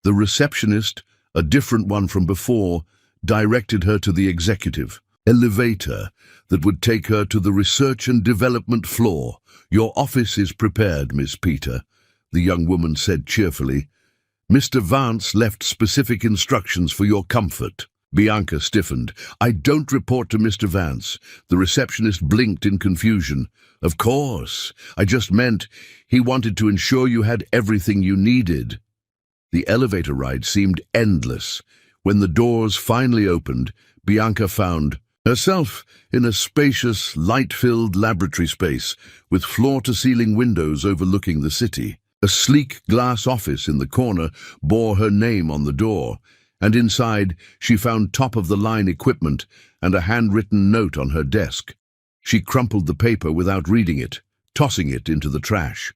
The receptionist, a different one from before, directed her to the executive elevator that would take her to the research and development floor. "Your office is prepared, Miss Peter," the young woman said cheerfully. "Mr. Vance left specific instructions for your comfort." Bianca stiffened. "I don't report to Mr. Vance." The receptionist blinked in confusion. "Of course. I just meant he wanted to ensure you had everything you needed." The elevator ride seemed endless. When the doors finally opened, Bianca found herself in a spacious, light-filled laboratory space with floor-to-ceiling windows overlooking the city. A sleek glass office in the corner bore her name on the door, and inside she found top-of-the-line equipment and a handwritten note on her desk. She crumpled the paper without reading it, tossing it into the trash.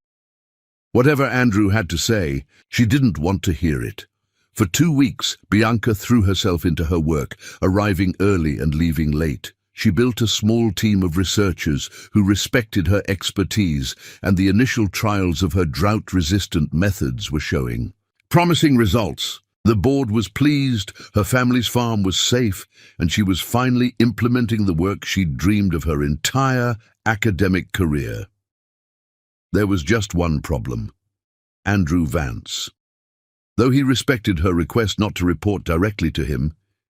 Whatever Andrew had to say, she didn't want to hear it. For 2 weeks, Bianca threw herself into her work, arriving early and leaving late. She built a small team of researchers who respected her expertise, and the initial trials of her drought-resistant methods were showing promising results. The board was pleased, her family's farm was safe, and she was finally implementing the work she'd dreamed of her entire academic career. There was just one problem: Andrew Vance. Though he respected her request not to report directly to him,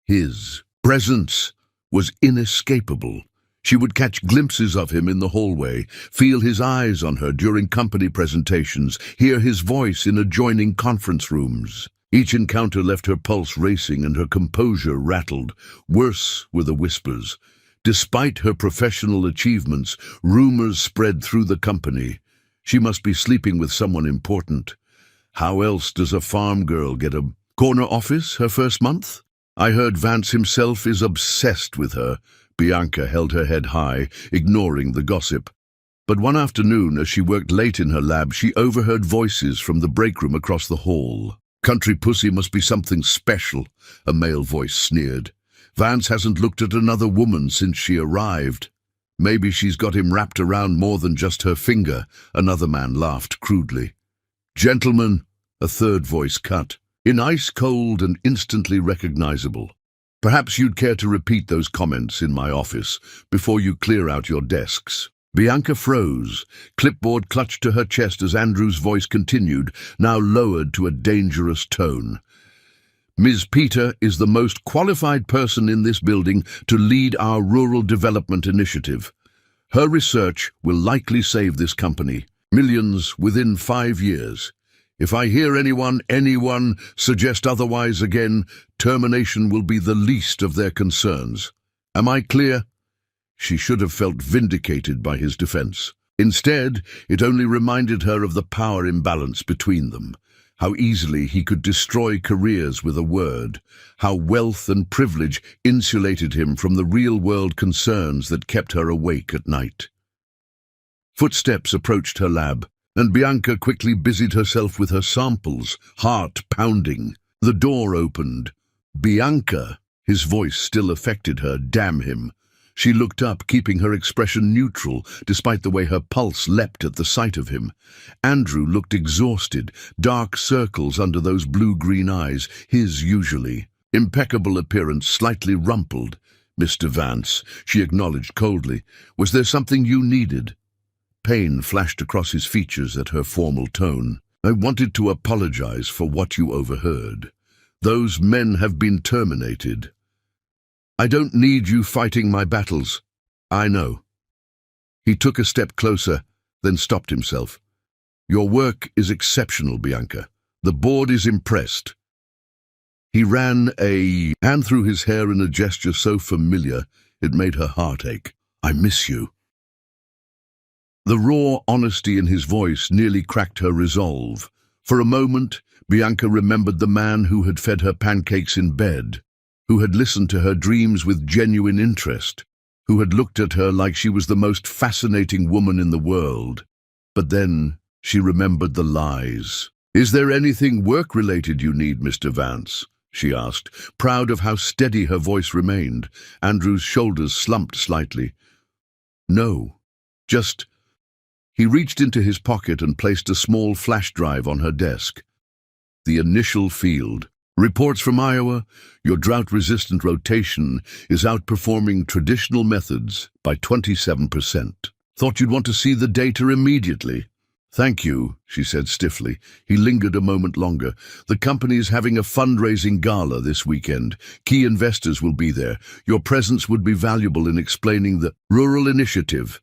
his presence was inescapable. She would catch glimpses of him in the hallway, feel his eyes on her during company presentations, hear his voice in adjoining conference rooms. Each encounter left her pulse racing and her composure rattled. Worse were the whispers. Despite her professional achievements, rumors spread through the company. She must be sleeping with someone important. How else does a farm girl get a corner office her first month? I heard Vance himself is obsessed with her. Bianca held her head high, ignoring the gossip. But one afternoon, as she worked late in her lab, she overheard voices from the break room across the hall. "Country pussy must be something special," a male voice sneered. "Vance hasn't looked at another woman since she arrived. Maybe she's got him wrapped around more than just her finger," another man laughed crudely. "Gentlemen," a third voice cut, in ice-cold and instantly recognizable. "Perhaps you'd care to repeat those comments in my office before you clear out your desks." Bianca froze, clipboard clutched to her chest as Andrew's voice continued, now lowered to a dangerous tone. "Ms. Peter is the most qualified person in this building to lead our rural development initiative. Her research will likely save this company millions within 5 years. If I hear anyone suggest otherwise again, termination will be the least of their concerns. Am I clear?" She should have felt vindicated by his defense. Instead, it only reminded her of the power imbalance between them, how easily he could destroy careers with a word, how wealth and privilege insulated him from the real-world concerns that kept her awake at night. Footsteps approached her lab, and Bianca quickly busied herself with her samples, heart pounding. The door opened. "Bianca!" His voice still affected her, damn him. She looked up, keeping her expression neutral, despite the way her pulse leapt at the sight of him. Andrew looked exhausted, dark circles under those blue-green eyes, his usually. Impeccable appearance, slightly rumpled. "Mr. Vance," she acknowledged coldly, "was there something you needed?" Pain flashed across his features at her formal tone. "I wanted to apologize for what you overheard. Those men have been terminated. I don't need you fighting my battles. I know." He took a step closer, then stopped himself. "Your work is exceptional, Bianca. The board is impressed." He ran a hand through his hair in a gesture so familiar it made her heart ache. "I miss you." The raw honesty in his voice nearly cracked her resolve. For a moment, Bianca remembered the man who had fed her pancakes in bed, who had listened to her dreams with genuine interest, who had looked at her like she was the most fascinating woman in the world. But then she remembered the lies. "Is there anything work-related you need, Mr. Vance?" she asked, proud of how steady her voice remained. Andrew's shoulders slumped slightly. "No, just..." He reached into his pocket and placed a small flash drive on her desk. The initial field. "Reports from Iowa, your drought-resistant rotation is outperforming traditional methods by 27%. Thought you'd want to see the data immediately." "Thank you," she said stiffly. He lingered a moment longer. "The company is having a fundraising gala this weekend. Key investors will be there. Your presence would be valuable in explaining the rural initiative."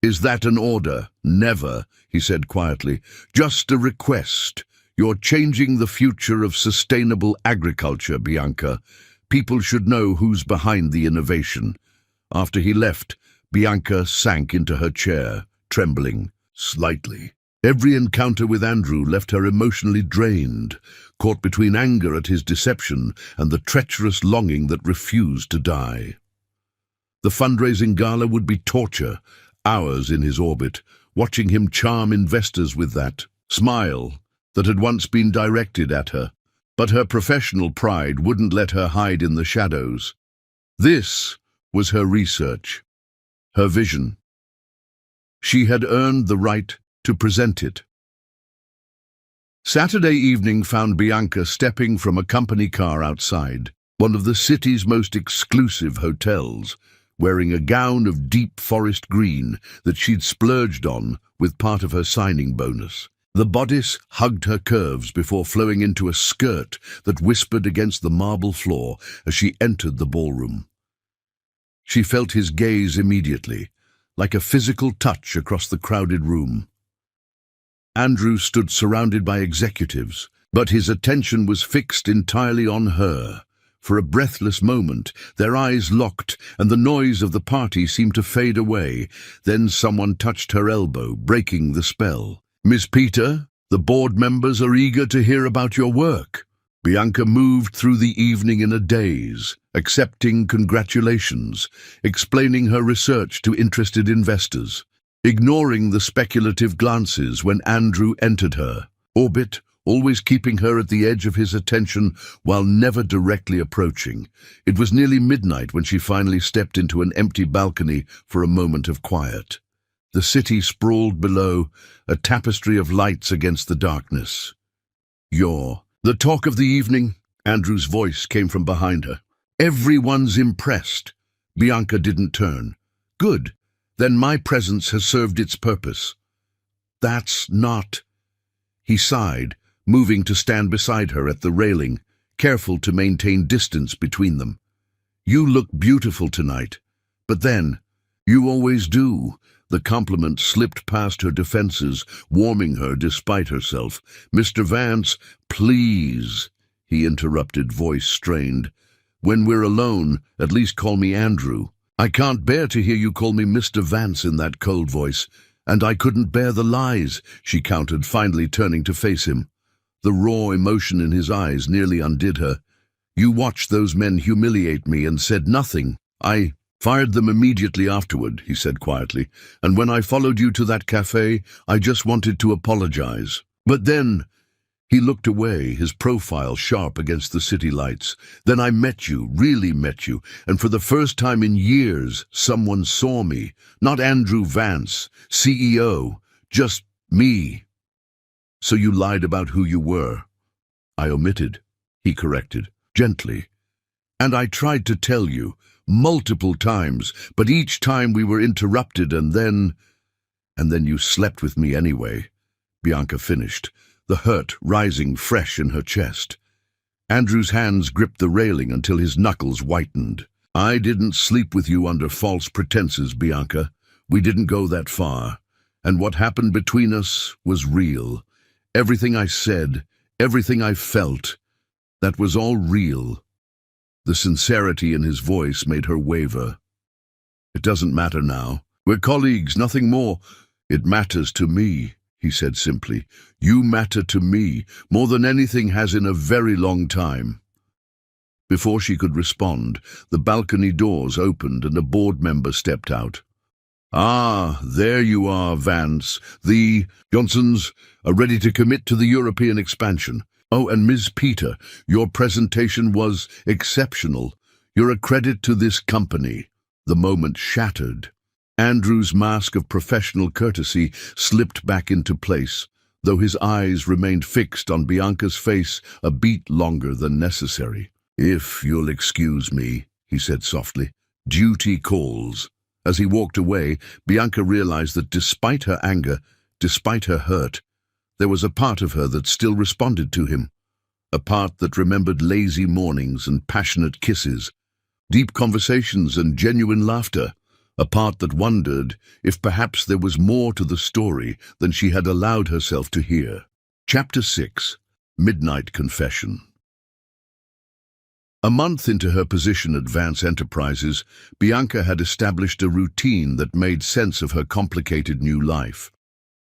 "Is that an order?" "Never," he said quietly. "Just a request. You're changing the future of sustainable agriculture, Bianca. People should know who's behind the innovation." After he left, Bianca sank into her chair, trembling slightly. Every encounter with Andrew left her emotionally drained, caught between anger at his deception and the treacherous longing that refused to die. The fundraising gala would be torture, hours in his orbit, watching him charm investors with that smile that had once been directed at her. But her professional pride wouldn't let her hide in the shadows. This was her research, her vision. She had earned the right to present it. Saturday evening found Bianca stepping from a company car outside one of the city's most exclusive hotels, wearing a gown of deep forest green that she'd splurged on with part of her signing bonus. The bodice hugged her curves before flowing into a skirt that whispered against the marble floor as she entered the ballroom. She felt his gaze immediately, like a physical touch across the crowded room. Andrew stood surrounded by executives, but his attention was fixed entirely on her. For a breathless moment, their eyes locked, and the noise of the party seemed to fade away. Then someone touched her elbow, breaking the spell. "Miss Peter, the board members are eager to hear about your work." Bianca moved through the evening in a daze, accepting congratulations, explaining her research to interested investors, ignoring the speculative glances when Andrew entered her orbit, always keeping her at the edge of his attention while never directly approaching. It was nearly midnight when she finally stepped into an empty balcony for a moment of quiet. The city sprawled below, a tapestry of lights against the darkness. "You're the talk of the evening," Andrew's voice came from behind her. "Everyone's impressed." Bianca didn't turn. "Good. Then my presence has served its purpose." "That's not—" He sighed, moving to stand beside her at the railing, careful to maintain distance between them. "You look beautiful tonight. But then, you always do." The compliment slipped past her defenses, warming her despite herself. "Mr. Vance, please," he interrupted, voice strained. "When we're alone, at least call me Andrew." "I can't bear to hear you call me Mr. Vance," in that cold voice. "And I couldn't bear the lies," she countered, finally turning to face him. The raw emotion in his eyes nearly undid her. "You watched those men humiliate me and said nothing." "I fired them immediately afterward," he said quietly. "And when I followed you to that cafe, I just wanted to apologize. But then—" He looked away, his profile sharp against the city lights. "Then I met you, really met you, and for the first time in years, someone saw me. Not Andrew Vance, CEO, just me." "So you lied about who you were." "I omitted," he corrected, gently. "And I tried to tell you, multiple times, but each time we were interrupted and then you slept with me anyway," Bianca finished, the hurt rising fresh in her chest. Andrew's hands gripped the railing until his knuckles whitened. "I didn't sleep with you under false pretenses, Bianca. We didn't go that far. And what happened between us was real. Everything I said, everything I felt, that was all real." The sincerity in his voice made her waver. "It doesn't matter now. We're colleagues, nothing more." "It matters to me," he said simply. "You matter to me, more than anything has in a very long time." Before she could respond, the balcony doors opened and a board member stepped out. "Ah, there you are, Vance. The Johnsons are ready to commit to the European expansion. Oh, and Ms. Peter, your presentation was exceptional. You're a credit to this company." The moment shattered. Andrew's mask of professional courtesy slipped back into place, though his eyes remained fixed on Bianca's face a beat longer than necessary. "If you'll excuse me," he said softly, "duty calls." As he walked away, Bianca realized that despite her anger, despite her hurt, there was a part of her that still responded to him, a part that remembered lazy mornings and passionate kisses, deep conversations and genuine laughter, a part that wondered if perhaps there was more to the story than she had allowed herself to hear. Chapter 6. Midnight Confession. A month into her position at Vance Enterprises, Bianca had established a routine that made sense of her complicated new life.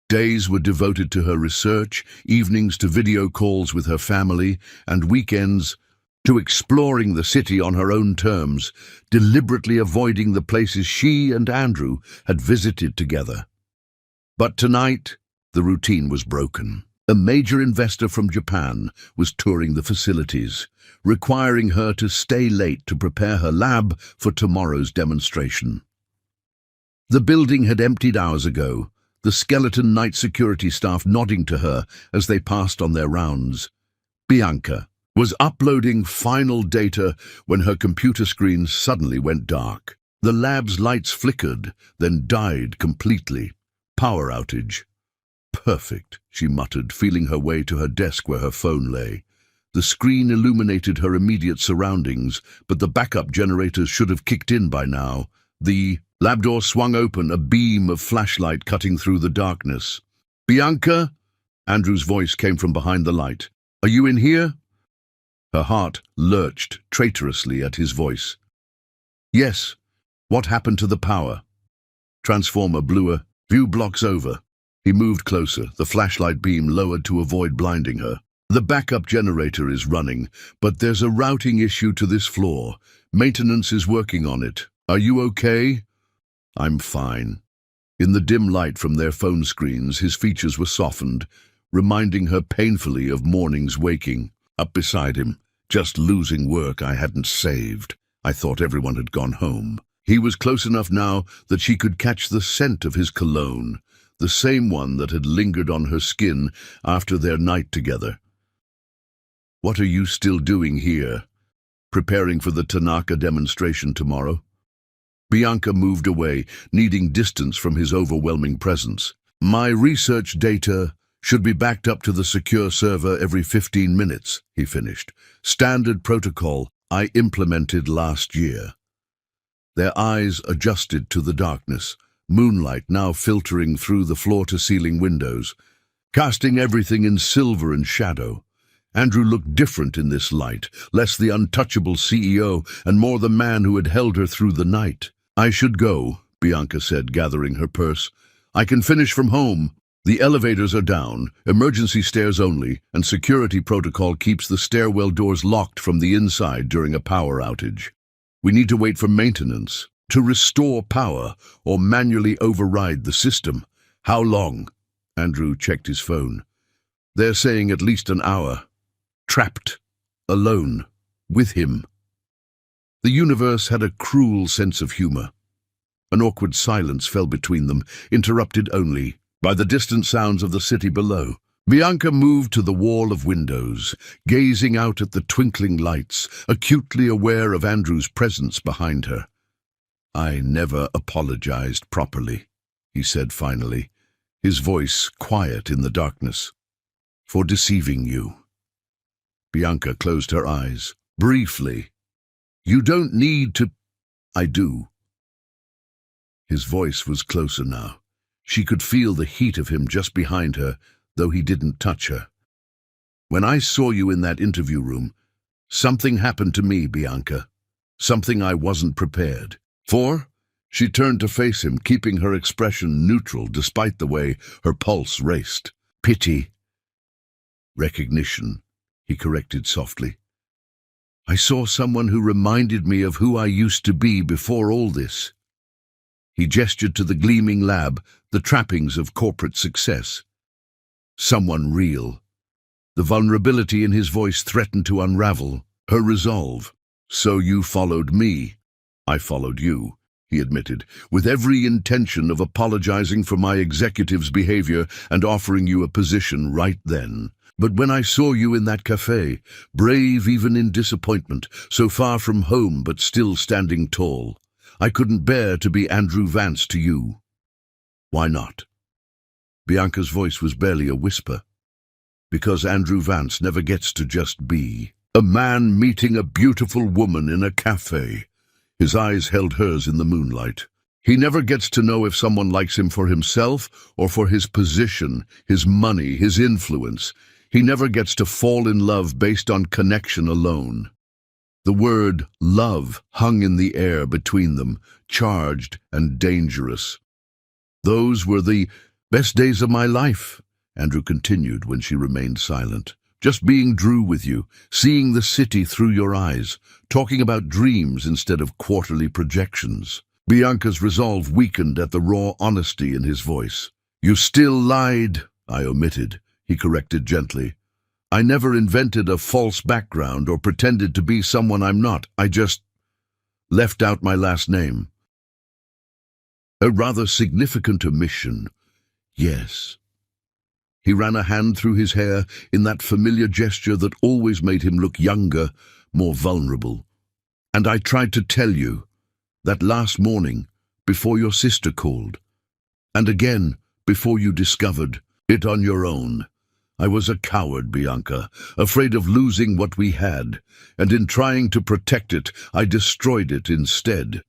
Days were devoted to her research, evenings to video calls with her family, and weekends to exploring the city on her own terms, deliberately avoiding the places she and Andrew had visited together. But tonight, the routine was broken. A major investor from Japan was touring the facilities, requiring her to stay late to prepare her lab for tomorrow's demonstration. The building had emptied hours ago, the skeleton night security staff nodding to her as they passed on their rounds. Bianca was uploading final data when her computer screen suddenly went dark. The lab's lights flickered, then died completely. Power outage. Perfect, she muttered, feeling her way to her desk where her phone lay. The screen illuminated her immediate surroundings, but the backup generators should have kicked in by now. The lab door swung open, a beam of flashlight cutting through the darkness. "Bianca?" Andrew's voice came from behind the light. "Are you in here?" Her heart lurched traitorously at his voice. "Yes. What happened to the power?" Transformer blew a few blocks over. He moved closer, the flashlight beam lowered to avoid blinding her. "The backup generator is running, but there's a routing issue to this floor. Maintenance is working on it. Are you okay?" "I'm fine." In the dim light from their phone screens, his features were softened, reminding her painfully of mornings waking up beside him, just losing work I hadn't saved. I thought everyone had gone home. He was close enough now that she could catch the scent of his cologne, the same one that had lingered on her skin after their night together. "What are you still doing here? Preparing for the Tanaka demonstration tomorrow?" Bianca moved away, needing distance from his overwhelming presence. "My research data should be backed up to the secure server every 15 minutes, he finished. "Standard protocol I implemented last year." Their eyes adjusted to the darkness, moonlight now filtering through the floor-to-ceiling windows, casting everything in silver and shadow. Andrew looked different in this light, less the untouchable CEO and more the man who had held her through the night. "I should go," Bianca said, gathering her purse. "I can finish from home. The elevators are down, emergency stairs only, and security protocol keeps the stairwell doors locked from the inside during a power outage. We need to wait for maintenance, to restore power or manually override the system." "How long?" Andrew checked his phone. "They're saying at least an hour." Trapped, alone, with him. The universe had a cruel sense of humor. An awkward silence fell between them, interrupted only by the distant sounds of the city below. Bianca moved to the wall of windows, gazing out at the twinkling lights, acutely aware of Andrew's presence behind her. "I never apologized properly," he said finally, his voice quiet in the darkness, "for deceiving you." Bianca closed her eyes. Briefly. "You don't need to—" "I do." His voice was closer now. She could feel the heat of him just behind her, though he didn't touch her. "When I saw you in that interview room, something happened to me, Bianca. Something I wasn't prepared for." She turned to face him, keeping her expression neutral despite the way her pulse raced. "Pity." "Recognition," he corrected softly. "I saw someone who reminded me of who I used to be before all this." He gestured to the gleaming lab, the trappings of corporate success. Someone real. The vulnerability in his voice threatened to unravel her resolve. "So you followed me." "I followed you," he admitted, "with every intention of apologizing for my executive's behavior and offering you a position right then. But when I saw you in that cafe, brave even in disappointment, so far from home but still standing tall, I couldn't bear to be Andrew Vance to you." "Why not?" Bianca's voice was barely a whisper. "Because Andrew Vance never gets to just be a man meeting a beautiful woman in a cafe." His eyes held hers in the moonlight. "He never gets to know if someone likes him for himself or for his position, his money, his influence. He never gets to fall in love based on connection alone." The word love hung in the air between them, charged and dangerous. "Those were the best days of my life," Andrew continued when she remained silent. "Just being Drew with you, seeing the city through your eyes, talking about dreams instead of quarterly projections." Bianca's resolve weakened at the raw honesty in his voice. "You still lied," I omitted. he corrected gently. I never invented a false background or pretended to be someone I'm not. I just left out my last name. A rather significant omission, yes. He ran a hand through his hair in that familiar gesture that always made him look younger, more vulnerable. And I tried to tell you, that last morning, before your sister called. And again, before you discovered it on your own. I was a coward, Bianca, afraid of losing what we had, and in trying to protect it, I destroyed it instead.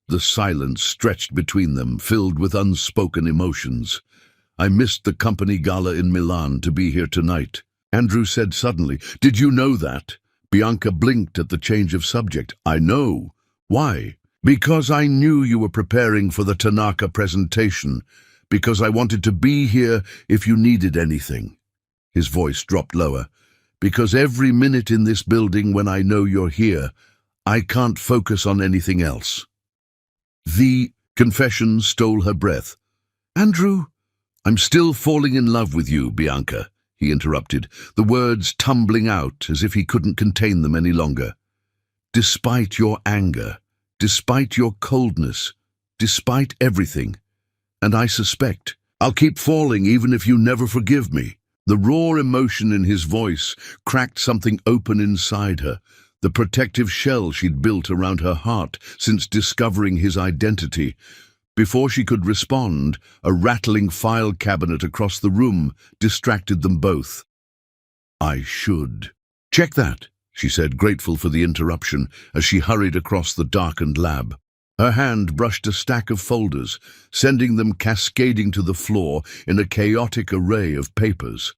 The silence stretched between them, filled with unspoken emotions. I missed the company gala in Milan to be here tonight. Andrew said suddenly, Did you know that? Bianca blinked at the change of subject. I know. Why? Because I knew you were preparing for the Tanaka presentation. Because I wanted to be here if you needed anything. His voice dropped lower. Because every minute in this building when I know you're here, I can't focus on anything else. The confession stole her breath. Andrew, I'm still falling in love with you, Bianca, he interrupted, the words tumbling out as if he couldn't contain them any longer. Despite your anger, despite your coldness, despite everything. And I suspect I'll keep falling even if you never forgive me. The raw emotion in his voice cracked something open inside her, the protective shell she'd built around her heart since discovering his identity. Before she could respond, a rattling file cabinet across the room distracted them both. I should. Check that, she said, grateful for the interruption, as she hurried across the darkened lab. Her hand brushed a stack of folders, sending them cascading to the floor in a chaotic array of papers.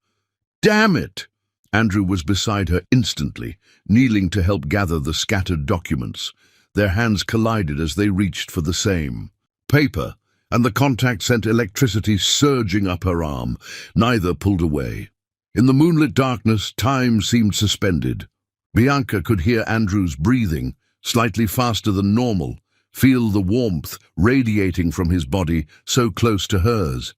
Damn it! Andrew was beside her instantly, kneeling to help gather the scattered documents. Their hands collided as they reached for the same paper, and the contact sent electricity surging up her arm. Neither pulled away. In the moonlit darkness, time seemed suspended. Bianca could hear Andrew's breathing, slightly faster than normal, feel the warmth radiating from his body so close to hers.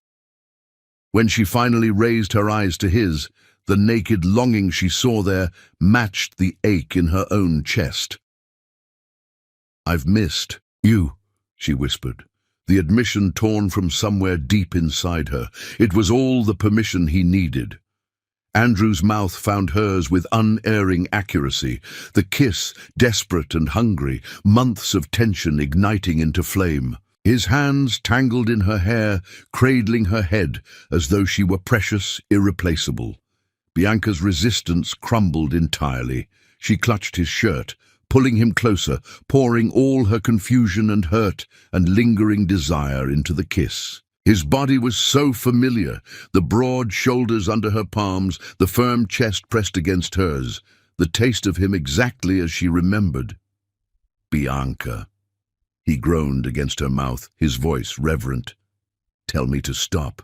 When she finally raised her eyes to his, the naked longing she saw there matched the ache in her own chest. I've missed you, she whispered, the admission torn from somewhere deep inside her. It was all the permission he needed. Andrew's mouth found hers with unerring accuracy, the kiss desperate and hungry, months of tension igniting into flame. His hands tangled in her hair, cradling her head as though she were precious, irreplaceable. Bianca's resistance crumbled entirely. She clutched his shirt, pulling him closer, pouring all her confusion and hurt and lingering desire into the kiss. His body was so familiar, the broad shoulders under her palms, the firm chest pressed against hers, the taste of him exactly as she remembered. Bianca, he groaned against her mouth, his voice reverent. Tell me to stop.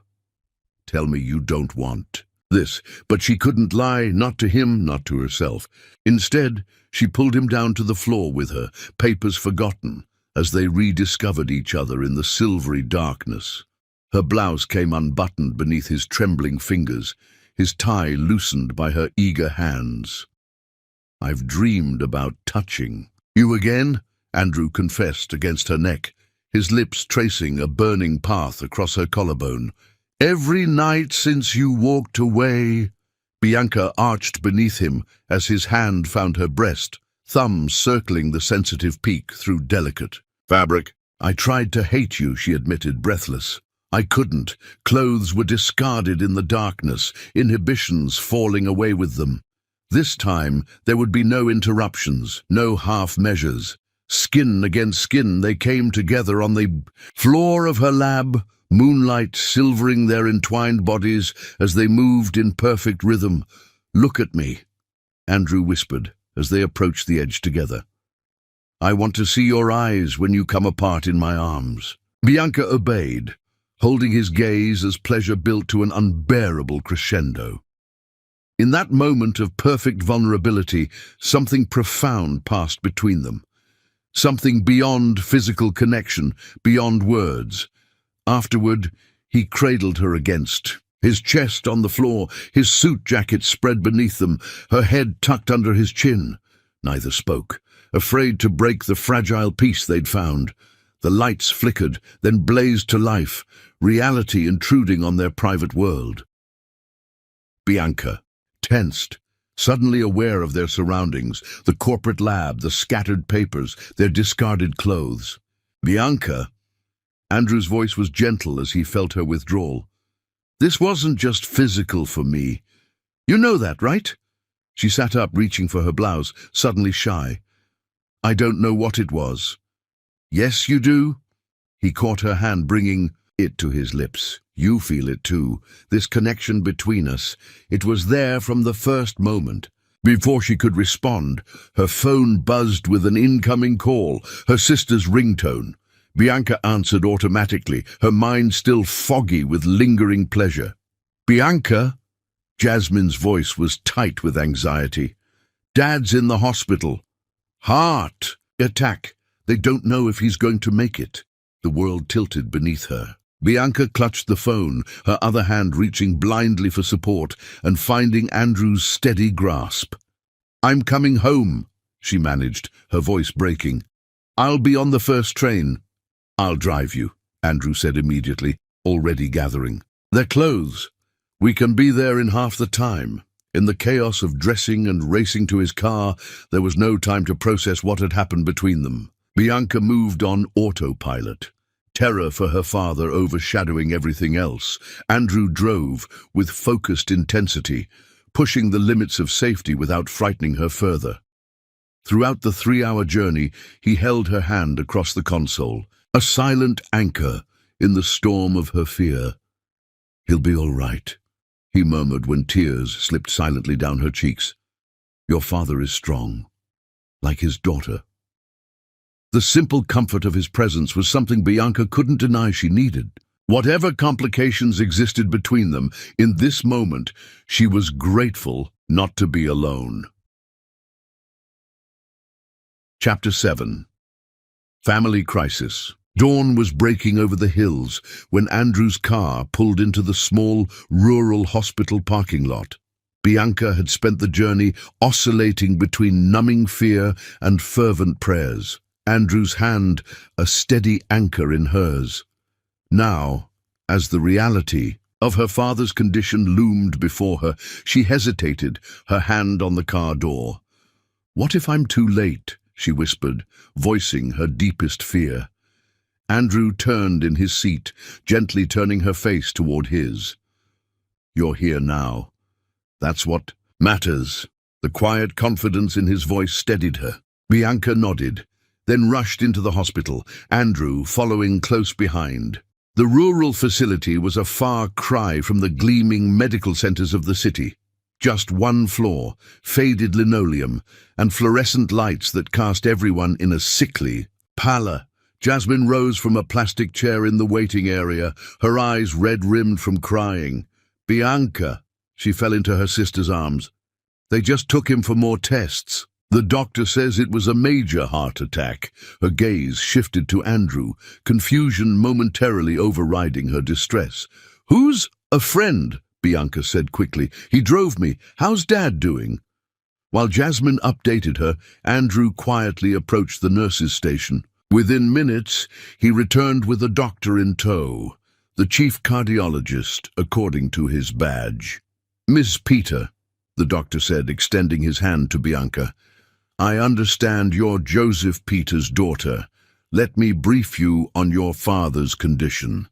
Tell me you don't want this. But she couldn't lie, not to him, not to herself. Instead, she pulled him down to the floor with her, papers forgotten, as they rediscovered each other in the silvery darkness. Her blouse came unbuttoned beneath his trembling fingers, his tie loosened by her eager hands. I've dreamed about touching. You again? Andrew confessed against her neck, his lips tracing a burning path across her collarbone. Every night since you walked away. Bianca arched beneath him as his hand found her breast, thumbs circling the sensitive peak through delicate fabric. I tried to hate you, she admitted, breathless. I couldn't. Clothes were discarded in the darkness, inhibitions falling away with them. This time there would be no interruptions, no half measures. Skin against skin, they came together on the floor of her lab, moonlight silvering their entwined bodies as they moved in perfect rhythm. Look at me, Andrew whispered as they approached the edge together. I want to see your eyes when you come apart in my arms. Bianca obeyed, holding his gaze as pleasure built to an unbearable crescendo. In that moment of perfect vulnerability, something profound passed between them. Something beyond physical connection, beyond words. Afterward, he cradled her against his chest on the floor, his suit jacket spread beneath them, her head tucked under his chin. Neither spoke, afraid to break the fragile peace they'd found. The lights flickered, then blazed to life, reality intruding on their private world. Bianca, tensed, suddenly aware of their surroundings, the corporate lab, the scattered papers, their discarded clothes. Bianca, Andrew's voice was gentle as he felt her withdrawal. This wasn't just physical for me. You know that, right? She sat up, reaching for her blouse, suddenly shy. I don't know what it was. Yes, you do? He caught her hand, bringing it to his lips. You feel it too, this connection between us. It was there from the first moment. Before she could respond, her phone buzzed with an incoming call, her sister's ringtone. Bianca answered automatically, her mind still foggy with lingering pleasure. Bianca? Jasmine's voice was tight with anxiety. Dad's in the hospital. Heart attack. They don't know if he's going to make it. The world tilted beneath her. Bianca clutched the phone, her other hand reaching blindly for support and finding Andrew's steady grasp. I'm coming home, she managed, her voice breaking. I'll be on the first train. I'll drive you, Andrew said immediately, already gathering. Their clothes. We can be there in half the time. In the chaos of dressing and racing to his car, there was no time to process what had happened between them. Bianca moved on autopilot. Terror for her father overshadowing everything else. Andrew drove with focused intensity, pushing the limits of safety without frightening her further. Throughout the 3-hour journey, he held her hand across the console, a silent anchor in the storm of her fear. He'll be all right, he murmured when tears slipped silently down her cheeks. Your father is strong, like his daughter. The simple comfort of his presence was something Bianca couldn't deny she needed. Whatever complications existed between them, in this moment, she was grateful not to be alone. Chapter 7. Family Crisis. Dawn was breaking over the hills when Andrew's car pulled into the small, rural hospital parking lot. Bianca had spent the journey oscillating between numbing fear and fervent prayers. Andrew's hand a steady anchor in hers. Now, as the reality of her father's condition loomed before her, she hesitated, her hand on the car door. What if I'm too late? She whispered, voicing her deepest fear. Andrew turned in his seat, gently turning her face toward his. You're here now. That's what matters. The quiet confidence in his voice steadied her. Bianca nodded, then rushed into the hospital, Andrew following close behind. The rural facility was a far cry from the gleaming medical centers of the city. Just one floor, faded linoleum, and fluorescent lights that cast everyone in a sickly pallor. Jasmine rose from a plastic chair in the waiting area, her eyes red-rimmed from crying. Bianca, she fell into her sister's arms. They just took him for more tests. The doctor says it was a major heart attack. Her gaze shifted to Andrew, confusion momentarily overriding her distress. Who's a friend? Bianca said quickly. He drove me. How's Dad doing? While Jasmine updated her, Andrew quietly approached the nurse's station. Within minutes, he returned with a doctor in tow, the chief cardiologist, according to his badge. Miss Peter, the doctor said, extending his hand to Bianca. I understand you're Joseph Peter's daughter. Let me brief you on your father's condition.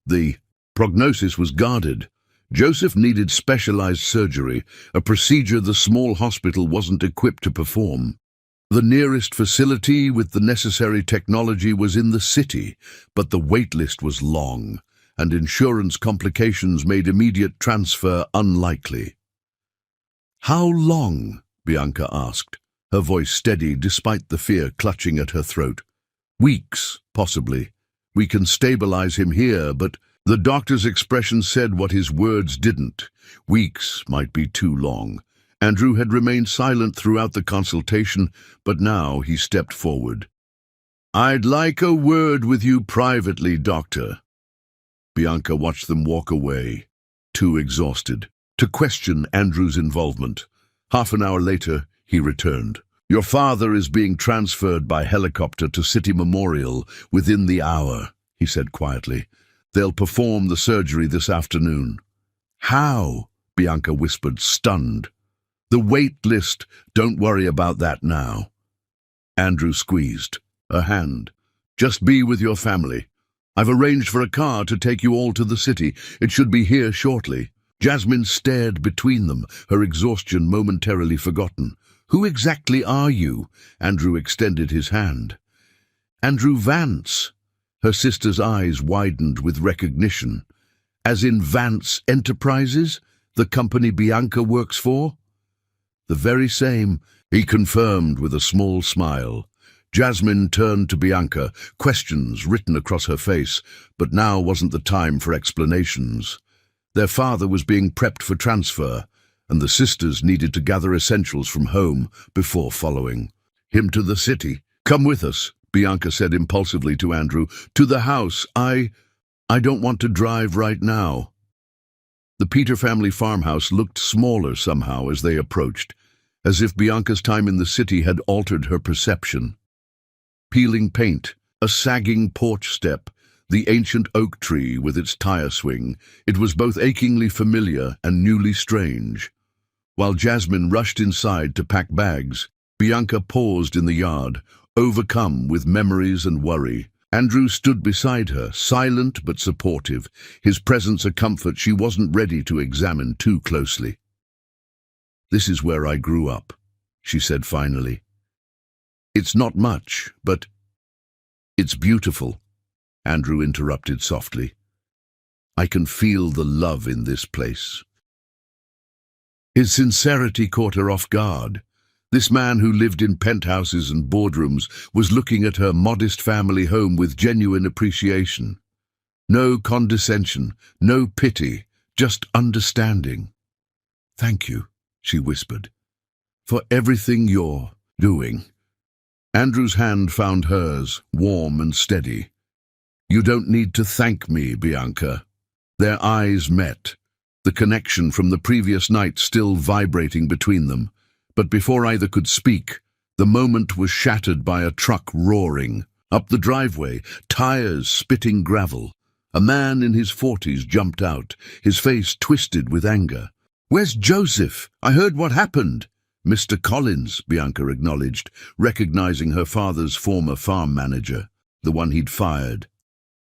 The prognosis was guarded. Joseph needed specialized surgery, a procedure the small hospital wasn't equipped to perform. The nearest facility with the necessary technology was in the city, but the wait list was long, and insurance complications made immediate transfer unlikely. How long? Bianca asked, her voice steady despite the fear clutching at her throat. Weeks, possibly. We can stabilize him here, but the doctor's expression said what his words didn't. Weeks might be too long. Andrew had remained silent throughout the consultation, but now he stepped forward. I'd like a word with you privately, doctor. Bianca watched them walk away. too exhausted to question Andrew's involvement. Half an hour later, he returned. "Your father is being transferred by helicopter to City Memorial within the hour," he said quietly. "They'll perform the surgery this afternoon." "How?" Bianca whispered, stunned. "The wait list, don't worry about that now." Andrew squeezed a hand. "Just be with your family. I've arranged for a car to take you all to the city. It should be here shortly." Jasmine stared between them, her exhaustion momentarily forgotten. "Who exactly are you?" Andrew extended his hand. "Andrew Vance." Her sister's eyes widened with recognition. "As in Vance Enterprises, the company Bianca works for?" "The very same," he confirmed with a small smile. Jasmine turned to Bianca, questions written across her face, but now wasn't the time for explanations. Their father was being prepped for transfer, and the sisters needed to gather essentials from home before following him to the city. "Come with us," Bianca said impulsively to Andrew. "To the house. I don't want to drive right now." The Peter family farmhouse looked smaller somehow as they approached, as if Bianca's time in the city had altered her perception. Peeling paint, a sagging porch step, the ancient oak tree with its tire swing, it was both achingly familiar and newly strange. While Jasmine rushed inside to pack bags, Bianca paused in the yard, overcome with memories and worry. Andrew stood beside her, silent but supportive, his presence a comfort she wasn't ready to examine too closely. "This is where I grew up," she said finally. "It's not much, but it's beautiful," Andrew interrupted softly. "I can feel the love in this place." His sincerity caught her off guard. This man who lived in penthouses and boardrooms was looking at her modest family home with genuine appreciation. No condescension, no pity, just understanding. "Thank you," she whispered, "for everything you're doing." Andrew's hand found hers, warm and steady. "You don't need to thank me, Bianca." Their eyes met, the connection from the previous night still vibrating between them. But before either could speak, the moment was shattered by a truck roaring. Up the driveway, tires spitting gravel. A man in his 40s jumped out, his face twisted with anger. "Where's Joseph? I heard what happened." "Mr. Collins," Bianca acknowledged, recognizing her father's former farm manager, the one he'd fired.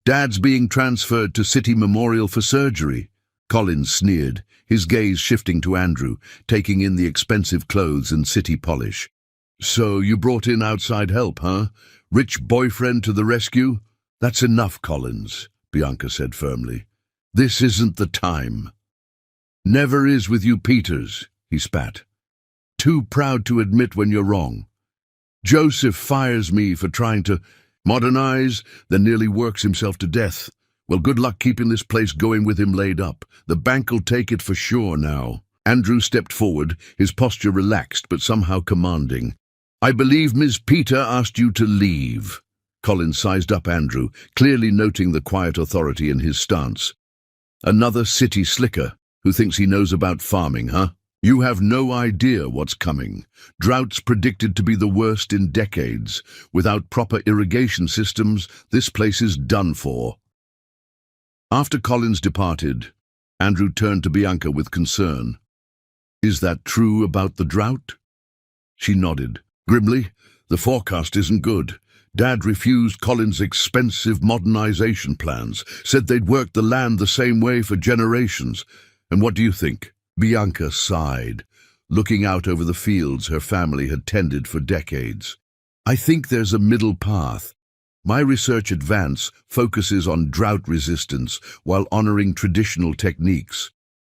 "Dad's being transferred to City Memorial for surgery." Collins sneered, his gaze shifting to Andrew, taking in the expensive clothes and city polish. "So you brought in outside help, huh? Rich boyfriend to the rescue?" "That's enough, Collins," Bianca said firmly. "This isn't the time." "Never is with you Peters," he spat. "Too proud to admit when you're wrong. Joseph fires me for trying to modernize, then nearly works himself to death. Well, good luck keeping this place going with him laid up. The bank'll take it for sure now." Andrew stepped forward, his posture relaxed but somehow commanding. "I believe Ms. Peter asked you to leave." Collins sized up Andrew, clearly noting the quiet authority in his stance. "Another city slicker who thinks he knows about farming, huh? You have no idea what's coming. Droughts predicted to be the worst in decades. Without proper irrigation systems, this place is done for." After Collins departed, Andrew turned to Bianca with concern. "Is that true about the drought?" She nodded. Grimly, "The forecast isn't good. Dad refused Collins' expensive modernization plans, said they'd worked the land the same way for generations. And what do you think?" Bianca sighed, looking out over the fields her family had tended for decades. "I think there's a middle path. My research at Vance focuses on drought resistance while honoring traditional techniques.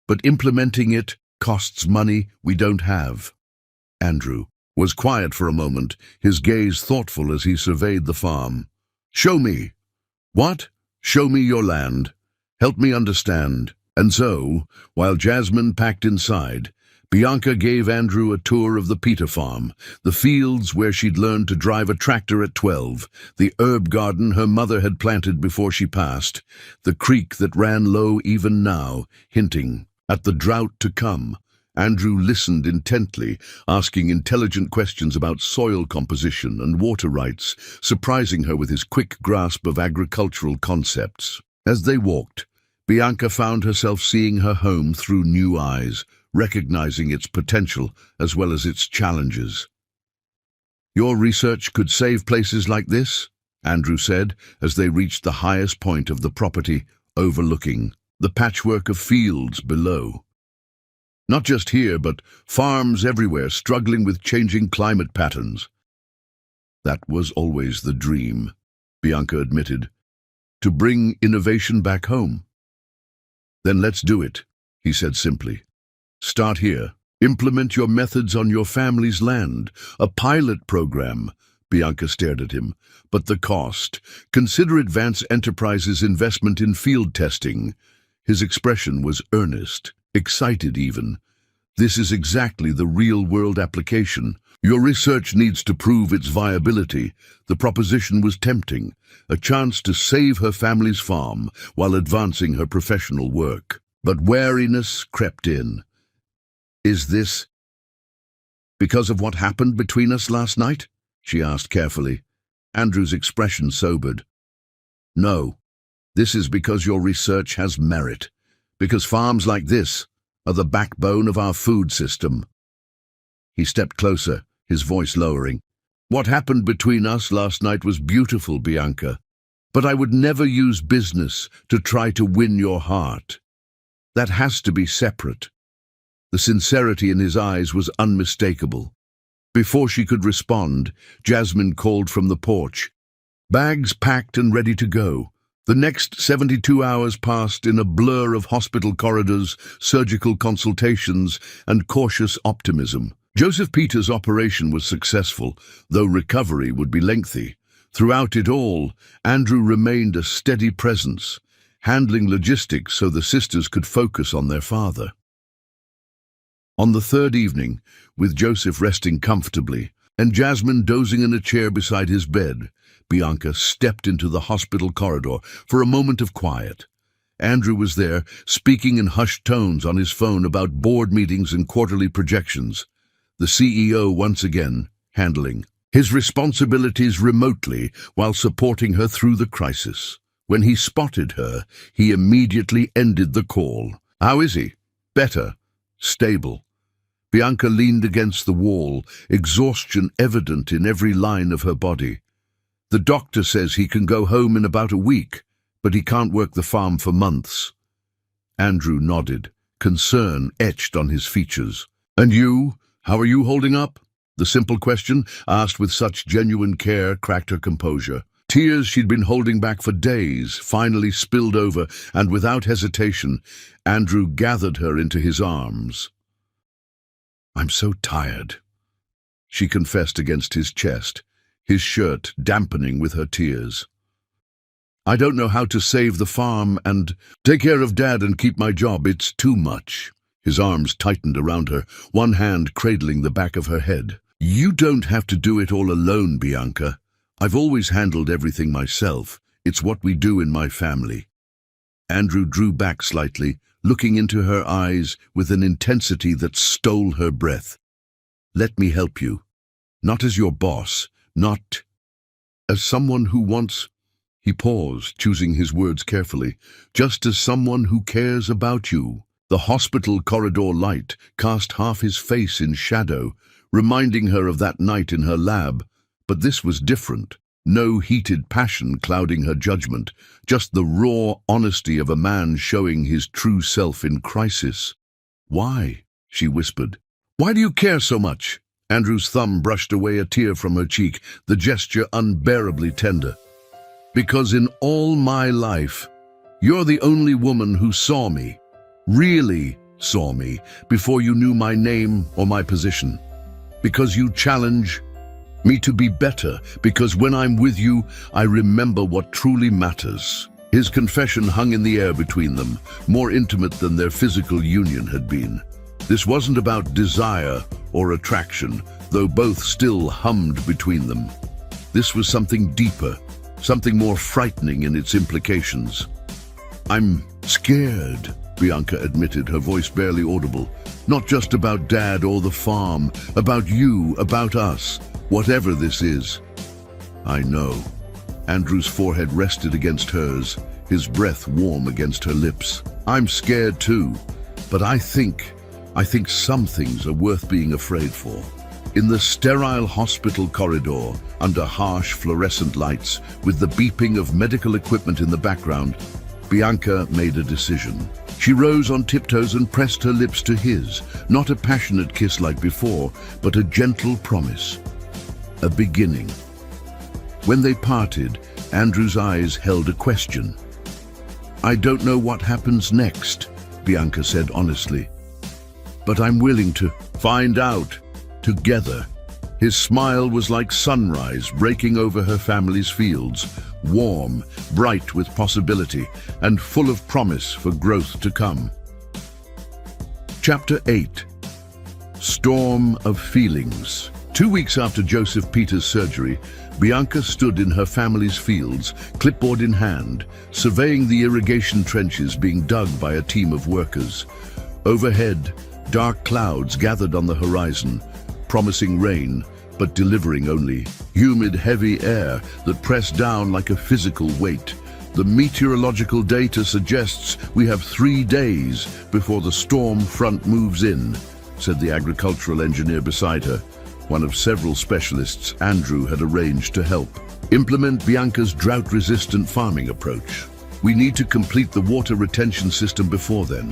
But implementing it costs money we don't have." Andrew was quiet for a moment, his gaze thoughtful as he surveyed the farm. "Show me." "What?" "Show me your land. Help me understand." And so, while Jasmine packed inside, Bianca gave Andrew a tour of the Peter farm, the fields where she'd learned to drive a tractor at 12, the herb garden her mother had planted before she passed, the creek that ran low even now, hinting at the drought to come. Andrew listened intently, asking intelligent questions about soil composition and water rights, surprising her with his quick grasp of agricultural concepts. As they walked, Bianca found herself seeing her home through new eyes, recognizing its potential as well as its challenges. "Your research could save places like this," Andrew said, as they reached the highest point of the property, overlooking the patchwork of fields below. "Not just here, but farms everywhere struggling with changing climate patterns." "That was always the dream," Bianca admitted, "to bring innovation back home." "Then let's do it," he said simply. "Start here. Implement your methods on your family's land. A pilot program." Bianca stared at him. "But the cost. Consider Advanced Enterprises' investment in field testing." His expression was earnest, excited even. "This is exactly the real-world application. Your research needs to prove its viability." The proposition was tempting, a chance to save her family's farm while advancing her professional work. But wariness crept in. "Is this because of what happened between us last night?" she asked carefully. Andrew's expression sobered. "No, this is because your research has merit, because farms like this are the backbone of our food system." He stepped closer, his voice lowering. "What happened between us last night was beautiful, Bianca, but I would never use business to try to win your heart. That has to be separate." The sincerity in his eyes was unmistakable. Before she could respond, Jasmine called from the porch. Bags packed and ready to go. The next 72 hours passed in a blur of hospital corridors, surgical consultations, and cautious optimism. Joseph Peter's operation was successful, though recovery would be lengthy. Throughout it all, Andrew remained a steady presence, handling logistics so the sisters could focus on their father. On the third evening, with Joseph resting comfortably and Jasmine dozing in a chair beside his bed, Bianca stepped into the hospital corridor for a moment of quiet. Andrew was there, speaking in hushed tones on his phone about board meetings and quarterly projections. The CEO once again handling his responsibilities remotely while supporting her through the crisis. When he spotted her, he immediately ended the call. "How is he?" "Better. Stable." Bianca leaned against the wall, exhaustion evident in every line of her body. "The doctor says he can go home in about a week, but he can't work the farm for months." Andrew nodded, concern etched on his features. "And you? How are you holding up?" The simple question, asked with such genuine care, cracked her composure. Tears she'd been holding back for days finally spilled over, and without hesitation, Andrew gathered her into his arms. "I'm so tired," she confessed against his chest, his shirt dampening with her tears. "I don't know how to save the farm and take care of Dad and keep my job. It's too much." His arms tightened around her, one hand cradling the back of her head. "You don't have to do it all alone, Bianca. I've always handled everything myself. It's what we do in my family." Andrew drew back slightly, looking into her eyes with an intensity that stole her breath. "Let me help you. Not as your boss, not as someone who wants—" He paused, choosing his words carefully. "Just as someone who cares about you." The hospital corridor light cast half his face in shadow, reminding her of that night in her lab. But this was different. No heated passion clouding her judgment, just the raw honesty of a man showing his true self in crisis. "Why?" she whispered. "Why do you care so much?" Andrew's thumb brushed away a tear from her cheek, the gesture unbearably tender. "Because in all my life, you're the only woman who saw me, really saw me, before you knew my name or my position. Because you challenge me to be better, because when I'm with you, I remember what truly matters." His confession hung in the air between them, more intimate than their physical union had been. This wasn't about desire or attraction, though both still hummed between them. This was something deeper, something more frightening in its implications. "I'm scared," Bianca admitted, her voice barely audible. "Not just about Dad or the farm, about you, about us, whatever this is." "I know." Andrew's forehead rested against hers, his breath warm against her lips. "I'm scared too, but I think some things are worth being afraid for." In the sterile hospital corridor, under harsh fluorescent lights, with the beeping of medical equipment in the background, Bianca made a decision. She rose on tiptoes and pressed her lips to his, not a passionate kiss like before, but a gentle promise. A beginning. When they parted, Andrew's eyes held a question. "I don't know what happens next," Bianca said honestly. "But I'm willing to find out together." His smile was like sunrise breaking over her family's fields, warm, bright with possibility, and full of promise for growth to come. Chapter 8. Storm of Feelings. 2 weeks after Joseph Peter's surgery, Bianca stood in her family's fields, clipboard in hand, surveying the irrigation trenches being dug by a team of workers. Overhead, dark clouds gathered on the horizon, promising rain, but delivering only humid, heavy air that pressed down like a physical weight. The meteorological data suggests we have 3 days before the storm front moves in, said the agricultural engineer beside her, one of several specialists Andrew had arranged to help implement Bianca's drought-resistant farming approach. "We need to complete the water retention system before then."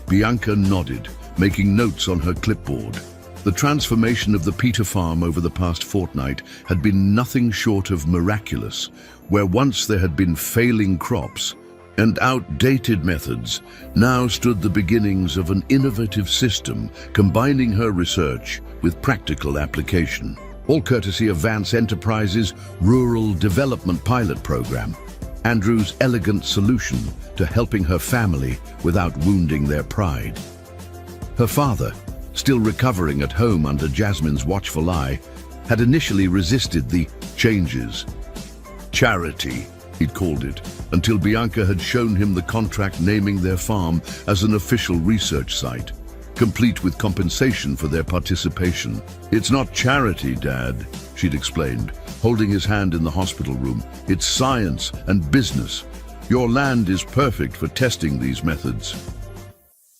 Bianca nodded, making notes on her clipboard. The transformation of the Peter farm over the past fortnight had been nothing short of miraculous. Where once there had been failing crops and outdated methods, now stood the beginnings of an innovative system combining her research with practical application. All courtesy of Vance Enterprises' Rural Development Pilot Program, Andrew's elegant solution to helping her family without wounding their pride. Her father, still recovering at home under Jasmine's watchful eye, had initially resisted the changes. Charity, he'd called it, until Bianca had shown him the contract naming their farm as an official research site, complete with compensation for their participation. "It's not charity, Dad," she'd explained, holding his hand in the hospital room. "It's science and business. Your land is perfect for testing these methods."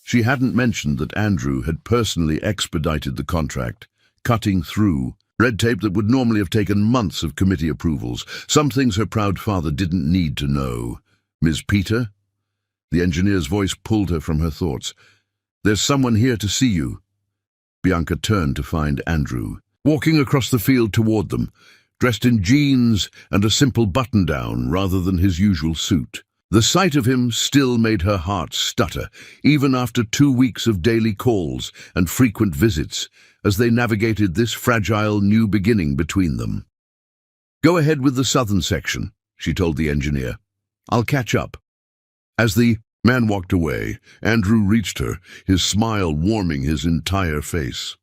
She hadn't mentioned that Andrew had personally expedited the contract, cutting through red tape that would normally have taken months of committee approvals. Some things her proud father didn't need to know. "Ms. Peter?" The engineer's voice pulled her from her thoughts. "There's someone here to see you." Bianca turned to find Andrew, walking across the field toward them, dressed in jeans and a simple button-down rather than his usual suit. The sight of him still made her heart stutter, even after 2 weeks of daily calls and frequent visits, as they navigated this fragile new beginning between them. "Go ahead with the southern section," she told the engineer. "I'll catch up." As the man walked away, Andrew reached her, his smile warming his entire face.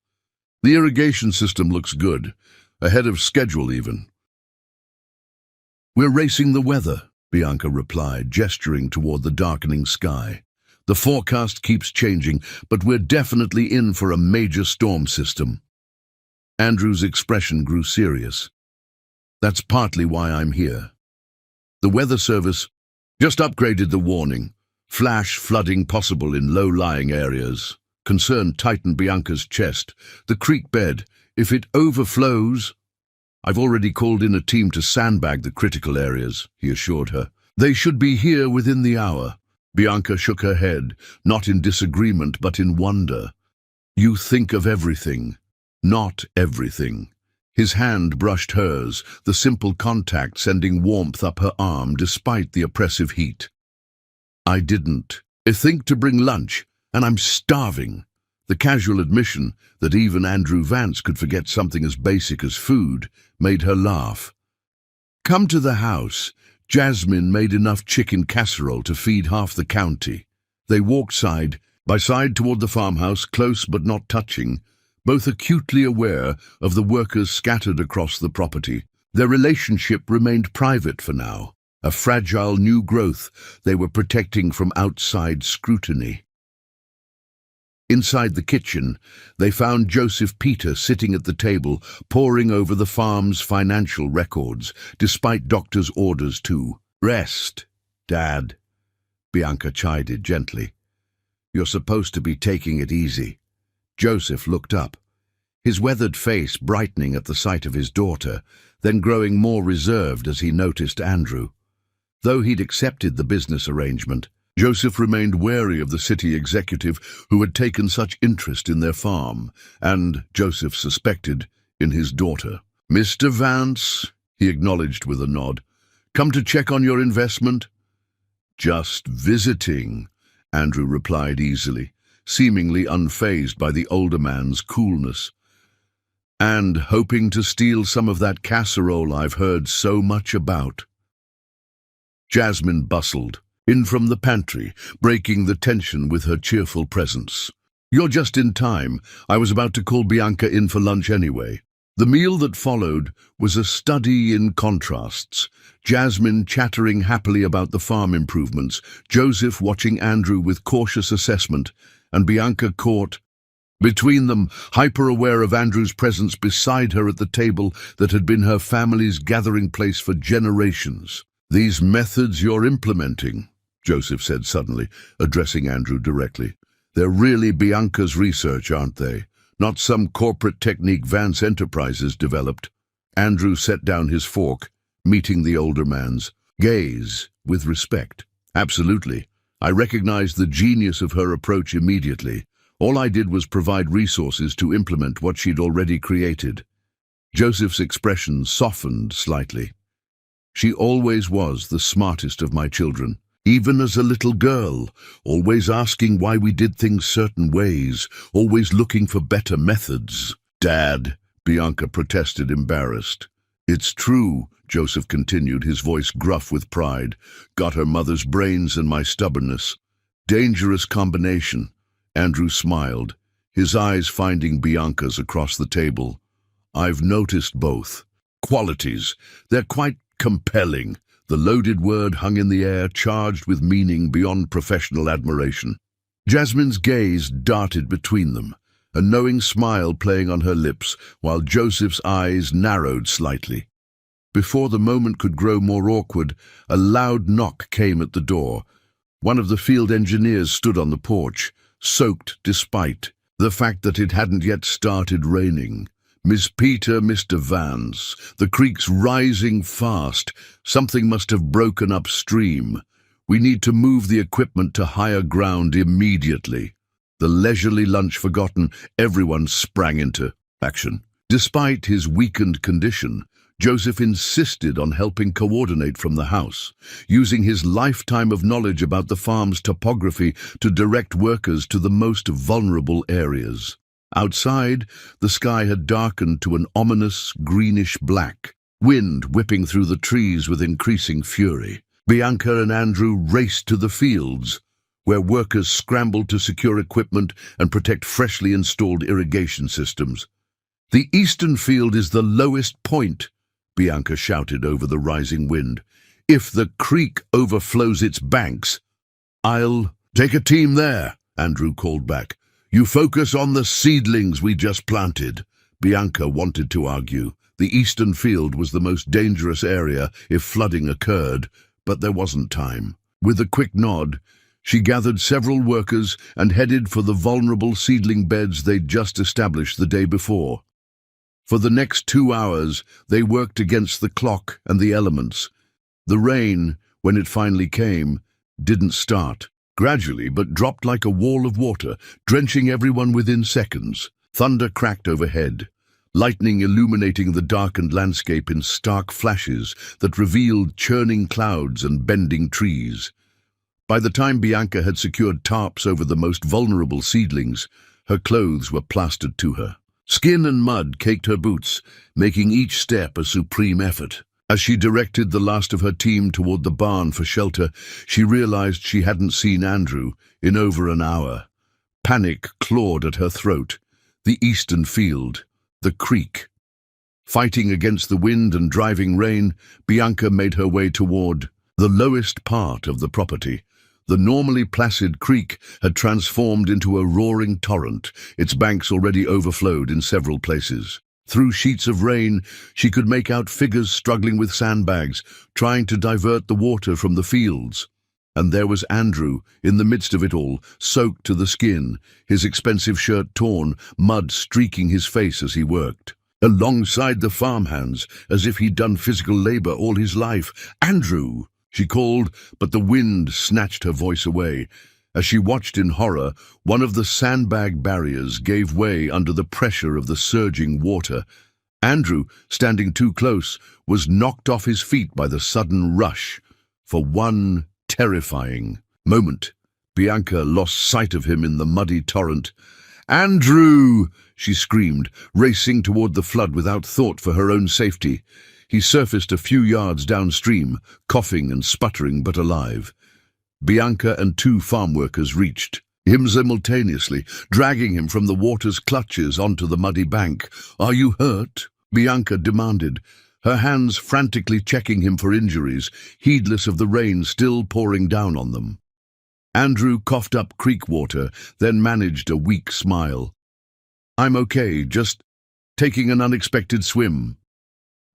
"The irrigation system looks good, ahead of schedule even." "We're racing the weather," Bianca replied, gesturing toward the darkening sky. "The forecast keeps changing, but we're definitely in for a major storm system." Andrew's expression grew serious. "That's partly why I'm here. The Weather Service just upgraded the warning. Flash flooding possible in low-lying areas." Concern tightened Bianca's chest. "The creek bed, if it overflows—" "I've already called in a team to sandbag the critical areas," he assured her. "They should be here within the hour." Bianca shook her head, not in disagreement but in wonder. "You think of everything." "Not everything." His hand brushed hers, the simple contact sending warmth up her arm despite the oppressive heat. "I didn't. I think to bring lunch, and I'm starving." The casual admission that even Andrew Vance could forget something as basic as food made her laugh. "Come to the house. Jasmine made enough chicken casserole to feed half the county." They walked side by side toward the farmhouse, close but not touching, both acutely aware of the workers scattered across the property. Their relationship remained private for now, a fragile new growth they were protecting from outside scrutiny. Inside the kitchen, they found Joseph Peter sitting at the table, poring over the farm's financial records, despite doctor's orders to rest. "Dad," Bianca chided gently. "You're supposed to be taking it easy." Joseph looked up, his weathered face brightening at the sight of his daughter, then growing more reserved as he noticed Andrew. Though he'd accepted the business arrangement, Joseph remained wary of the city executive who had taken such interest in their farm, and, Joseph suspected, in his daughter. "Mr. Vance," he acknowledged with a nod, "come to check on your investment?" "Just visiting," Andrew replied easily, seemingly unfazed by the older man's coolness. "And hoping to steal some of that casserole I've heard so much about." Jasmine bustled in from the pantry, breaking the tension with her cheerful presence. "You're just in time. I was about to call Bianca in for lunch anyway." The meal that followed was a study in contrasts. Jasmine chattering happily about the farm improvements, Joseph watching Andrew with cautious assessment, and Bianca caught between them, hyper-aware of Andrew's presence beside her at the table that had been her family's gathering place for generations. "These methods you're implementing," Joseph said suddenly, addressing Andrew directly, "they're really Bianca's research, aren't they? Not some corporate technique Vance Enterprises developed." Andrew set down his fork, meeting the older man's gaze with respect. "Absolutely. I recognized the genius of her approach immediately. All I did was provide resources to implement what she'd already created." Joseph's expression softened slightly. "She always was the smartest of my children. Even as a little girl, always asking why we did things certain ways, always looking for better methods." "Dad," Bianca protested, embarrassed. "It's true," Joseph continued, his voice gruff with pride. "Got her mother's brains and my stubbornness. Dangerous combination." Andrew smiled, his eyes finding Bianca's across the table. "I've noticed both qualities. They're quite compelling." The loaded word hung in the air, charged with meaning beyond professional admiration. Jasmine's gaze darted between them, a knowing smile playing on her lips, while Joseph's eyes narrowed slightly. Before the moment could grow more awkward, a loud knock came at the door. One of the field engineers stood on the porch, soaked despite the fact that it hadn't yet started raining. "Miss Peter, Mr. Vance, the creek's rising fast. Something must have broken upstream. We need to move the equipment to higher ground immediately." The leisurely lunch forgotten, everyone sprang into action. Despite his weakened condition, Joseph insisted on helping coordinate from the house, using his lifetime of knowledge about the farm's topography to direct workers to the most vulnerable areas. Outside, the sky had darkened to an ominous greenish-black, wind whipping through the trees with increasing fury. Bianca and Andrew raced to the fields, where workers scrambled to secure equipment and protect freshly installed irrigation systems. "The eastern field is the lowest point," Bianca shouted over the rising wind. "If the creek overflows its banks, I'll take a team there," Andrew called back. "You focus on the seedlings we just planted." Bianca wanted to argue. The eastern field was the most dangerous area if flooding occurred, but there wasn't time. With a quick nod, she gathered several workers and headed for the vulnerable seedling beds they'd just established the day before. For the next 2 hours, they worked against the clock and the elements. The rain, when it finally came, didn't start. Gradually, but dropped like a wall of water, drenching everyone within seconds. Thunder cracked overhead, lightning illuminating the darkened landscape in stark flashes that revealed churning clouds and bending trees. By the time Bianca had secured tarps over the most vulnerable seedlings, her clothes were plastered to her. Skin and mud caked her boots, making each step a supreme effort. As she directed the last of her team toward the barn for shelter, she realized she hadn't seen Andrew in over an hour. Panic clawed at her throat. The eastern field, the creek. Fighting against the wind and driving rain, Bianca made her way toward the lowest part of the property. The normally placid creek had transformed into a roaring torrent, its banks already overflowed in several places. Through sheets of rain, she could make out figures struggling with sandbags, trying to divert the water from the fields. And there was Andrew, in the midst of it all, soaked to the skin, his expensive shirt torn, mud streaking his face as he worked. Alongside the farmhands, as if he'd done physical labor all his life. "Andrew!" she called, but the wind snatched her voice away. As she watched in horror, one of the sandbag barriers gave way under the pressure of the surging water. Andrew, standing too close, was knocked off his feet by the sudden rush. For one terrifying moment, Bianca lost sight of him in the muddy torrent. "Andrew!" she screamed, racing toward the flood without thought for her own safety. He surfaced a few yards downstream, coughing and sputtering but alive. Bianca and two farm workers reached him simultaneously, dragging him from the water's clutches onto the muddy bank. "Are you hurt?" Bianca demanded, her hands frantically checking him for injuries, heedless of the rain still pouring down on them. Andrew coughed up creek water, then managed a weak smile. "I'm okay, just taking an unexpected swim."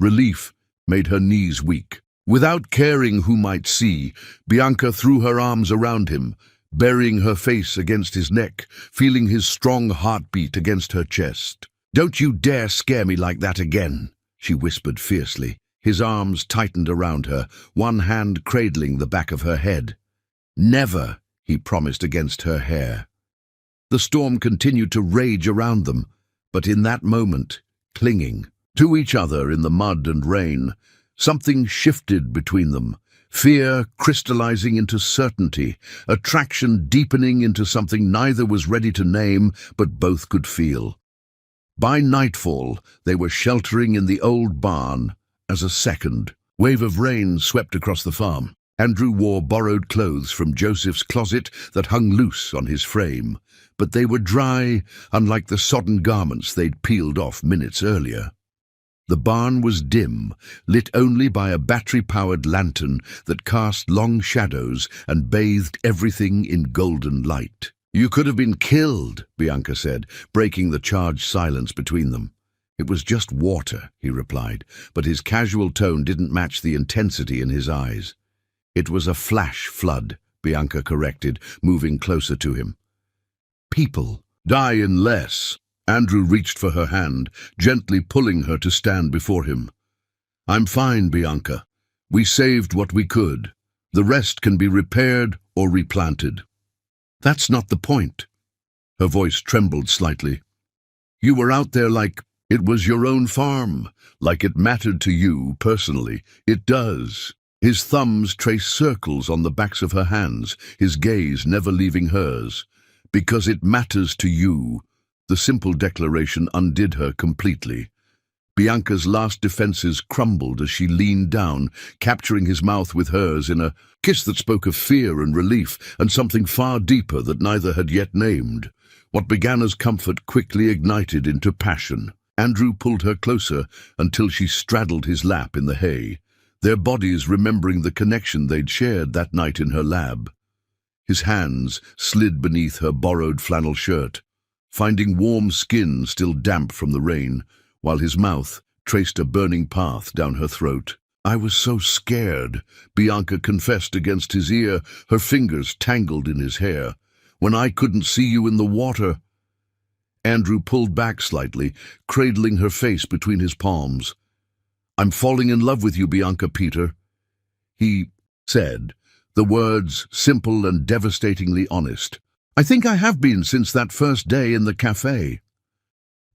Relief made her knees weak. Without caring who might see, Bianca threw her arms around him, burying her face against his neck, feeling his strong heartbeat against her chest. "Don't you dare scare me like that again," she whispered fiercely. His arms tightened around her, one hand cradling the back of her head. "Never," he promised against her hair. The storm continued to rage around them, but in that moment, clinging to each other in the mud and rain, something shifted between them, fear crystallizing into certainty, attraction deepening into something neither was ready to name but both could feel. By nightfall, they were sheltering in the old barn as a second wave of rain swept across the farm. Andrew wore borrowed clothes from Joseph's closet that hung loose on his frame, but they were dry, unlike the sodden garments they'd peeled off minutes earlier. The barn was dim, lit only by a battery-powered lantern that cast long shadows and bathed everything in golden light. "You could have been killed," Bianca said, breaking the charged silence between them. "It was just water," he replied, but his casual tone didn't match the intensity in his eyes. "It was a flash flood," Bianca corrected, moving closer to him. "People die in less." Andrew reached for her hand, gently pulling her to stand before him. "I'm fine, Bianca. We saved what we could. The rest can be repaired or replanted." "That's not the point." Her voice trembled slightly. "You were out there like it was your own farm, like it mattered to you personally. It does." His thumbs traced circles on the backs of her hands, his gaze never leaving hers. "Because it matters to you." The simple declaration undid her completely. Bianca's last defenses crumbled as she leaned down, capturing his mouth with hers in a kiss that spoke of fear and relief and something far deeper that neither had yet named. What began as comfort quickly ignited into passion. Andrew pulled her closer until she straddled his lap in the hay, their bodies remembering the connection they'd shared that night in her lab. His hands slid beneath her borrowed flannel shirt, finding warm skin still damp from the rain, while his mouth traced a burning path down her throat. "I was so scared," Bianca confessed against his ear, her fingers tangled in his hair. "When I couldn't see you in the water." Andrew pulled back slightly, cradling her face between his palms. "I'm falling in love with you, Bianca Peter," he said, the words simple and devastatingly honest. "I think I have been since that first day in the cafe."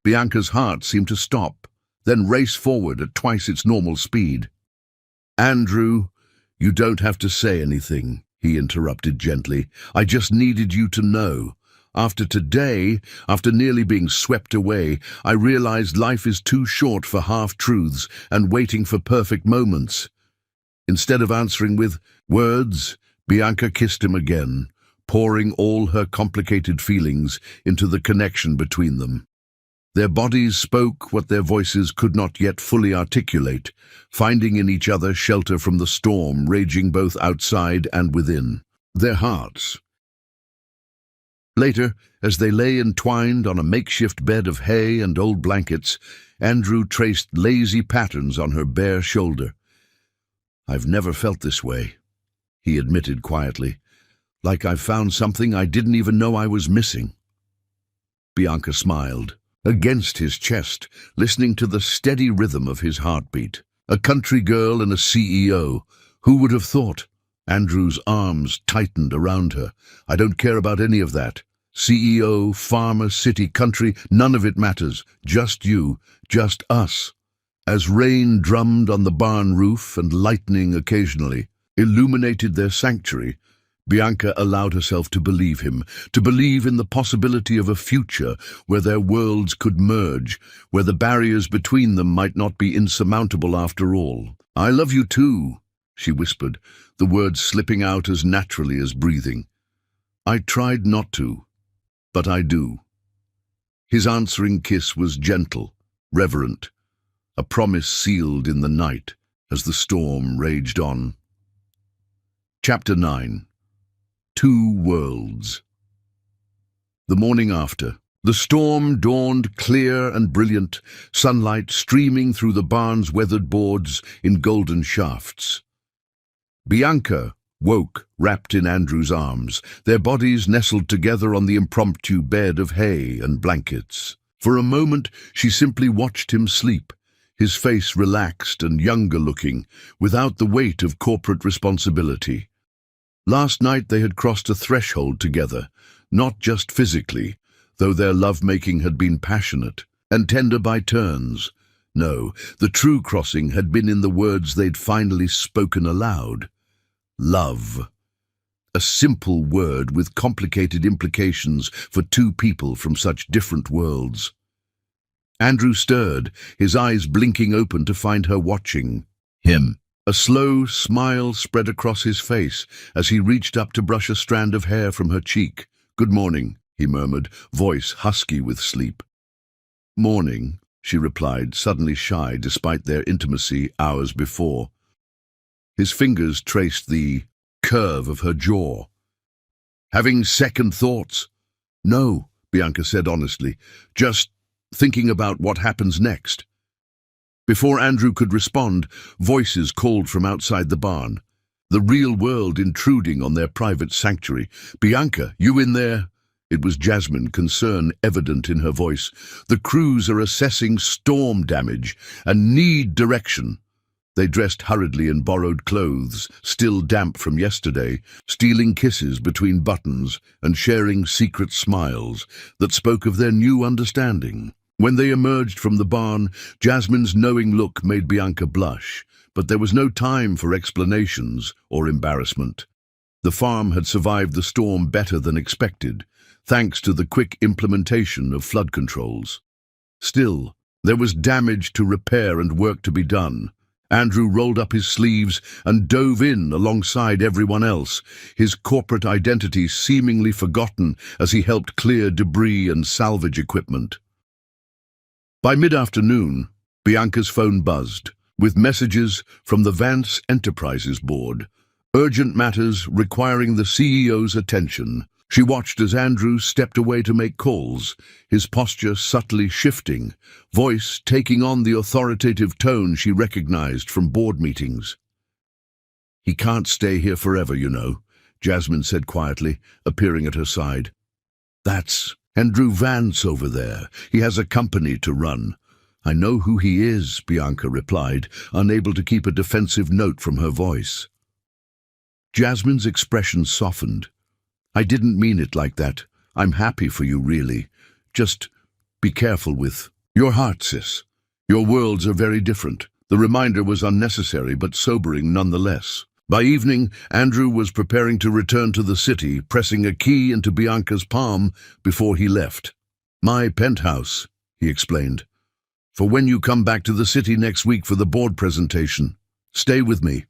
Bianca's heart seemed to stop, then race forward at twice its normal speed. "Andrew, you don't have to say anything," he interrupted gently. "I just needed you to know. After today, after nearly being swept away, I realized life is too short for half-truths and waiting for perfect moments." Instead of answering with words, Bianca kissed him again, pouring all her complicated feelings into the connection between them. Their bodies spoke what their voices could not yet fully articulate, finding in each other shelter from the storm raging both outside and within their hearts. Later, as they lay entwined on a makeshift bed of hay and old blankets, Andrew traced lazy patterns on her bare shoulder. "I've never felt this way," he admitted quietly, "like I've found something I didn't even know I was missing." Bianca smiled, against his chest, listening to the steady rhythm of his heartbeat. A country girl and a CEO. Who would have thought? Andrew's arms tightened around her. "I don't care about any of that. CEO, farmer, city, country, none of it matters. Just you, just us." As rain drummed on the barn roof and lightning occasionally illuminated their sanctuary, Bianca allowed herself to believe him, to believe in the possibility of a future where their worlds could merge, where the barriers between them might not be insurmountable after all. "I love you too," she whispered, the words slipping out as naturally as breathing. "I tried not to, but I do." His answering kiss was gentle, reverent, a promise sealed in the night as the storm raged on. Chapter 9. Two Worlds. The morning after, the storm dawned clear and brilliant, sunlight streaming through the barn's weathered boards in golden shafts. Bianca woke, wrapped in Andrew's arms, their bodies nestled together on the impromptu bed of hay and blankets. For a moment, she simply watched him sleep, his face relaxed and younger-looking, without the weight of corporate responsibility. Last night they had crossed a threshold together, not just physically, though their love-making had been passionate and tender by turns. No, the true crossing had been in the words they'd finally spoken aloud. Love. A simple word with complicated implications for two people from such different worlds. Andrew stirred, his eyes blinking open to find her watching him. A slow smile spread across his face as he reached up to brush a strand of hair from her cheek. "Good morning," he murmured, voice husky with sleep. "Morning," she replied, suddenly shy despite their intimacy hours before. His fingers traced the curve of her jaw. "Having second thoughts?" "No," Bianca said honestly, "just thinking about what happens next." Before Andrew could respond, voices called from outside the barn, the real world intruding on their private sanctuary. "Bianca, you in there?" It was Jasmine, concern evident in her voice. "The crews are assessing storm damage and need direction." They dressed hurriedly in borrowed clothes, still damp from yesterday, stealing kisses between buttons and sharing secret smiles that spoke of their new understanding. When they emerged from the barn, Jasmine's knowing look made Bianca blush, but there was no time for explanations or embarrassment. The farm had survived the storm better than expected, thanks to the quick implementation of flood controls. Still, there was damage to repair and work to be done. Andrew rolled up his sleeves and dove in alongside everyone else, his corporate identity seemingly forgotten as he helped clear debris and salvage equipment. By mid-afternoon, Bianca's phone buzzed, with messages from the Vance Enterprises board, urgent matters requiring the CEO's attention. She watched as Andrew stepped away to make calls, his posture subtly shifting, voice taking on the authoritative tone she recognized from board meetings. "He can't stay here forever, you know," Jasmine said quietly, appearing at her side. "That's Andrew Vance over there. He has a company to run." "I know who he is," Bianca replied, unable to keep a defensive note from her voice. Jasmine's expression softened. "I didn't mean it like that. I'm happy for you, really. Just be careful with your heart, sis. Your worlds are very different." The reminder was unnecessary but sobering nonetheless. By evening, Andrew was preparing to return to the city, pressing a key into Bianca's palm before he left. "My penthouse," he explained, "for when you come back to the city next week for the board presentation. Stay with me."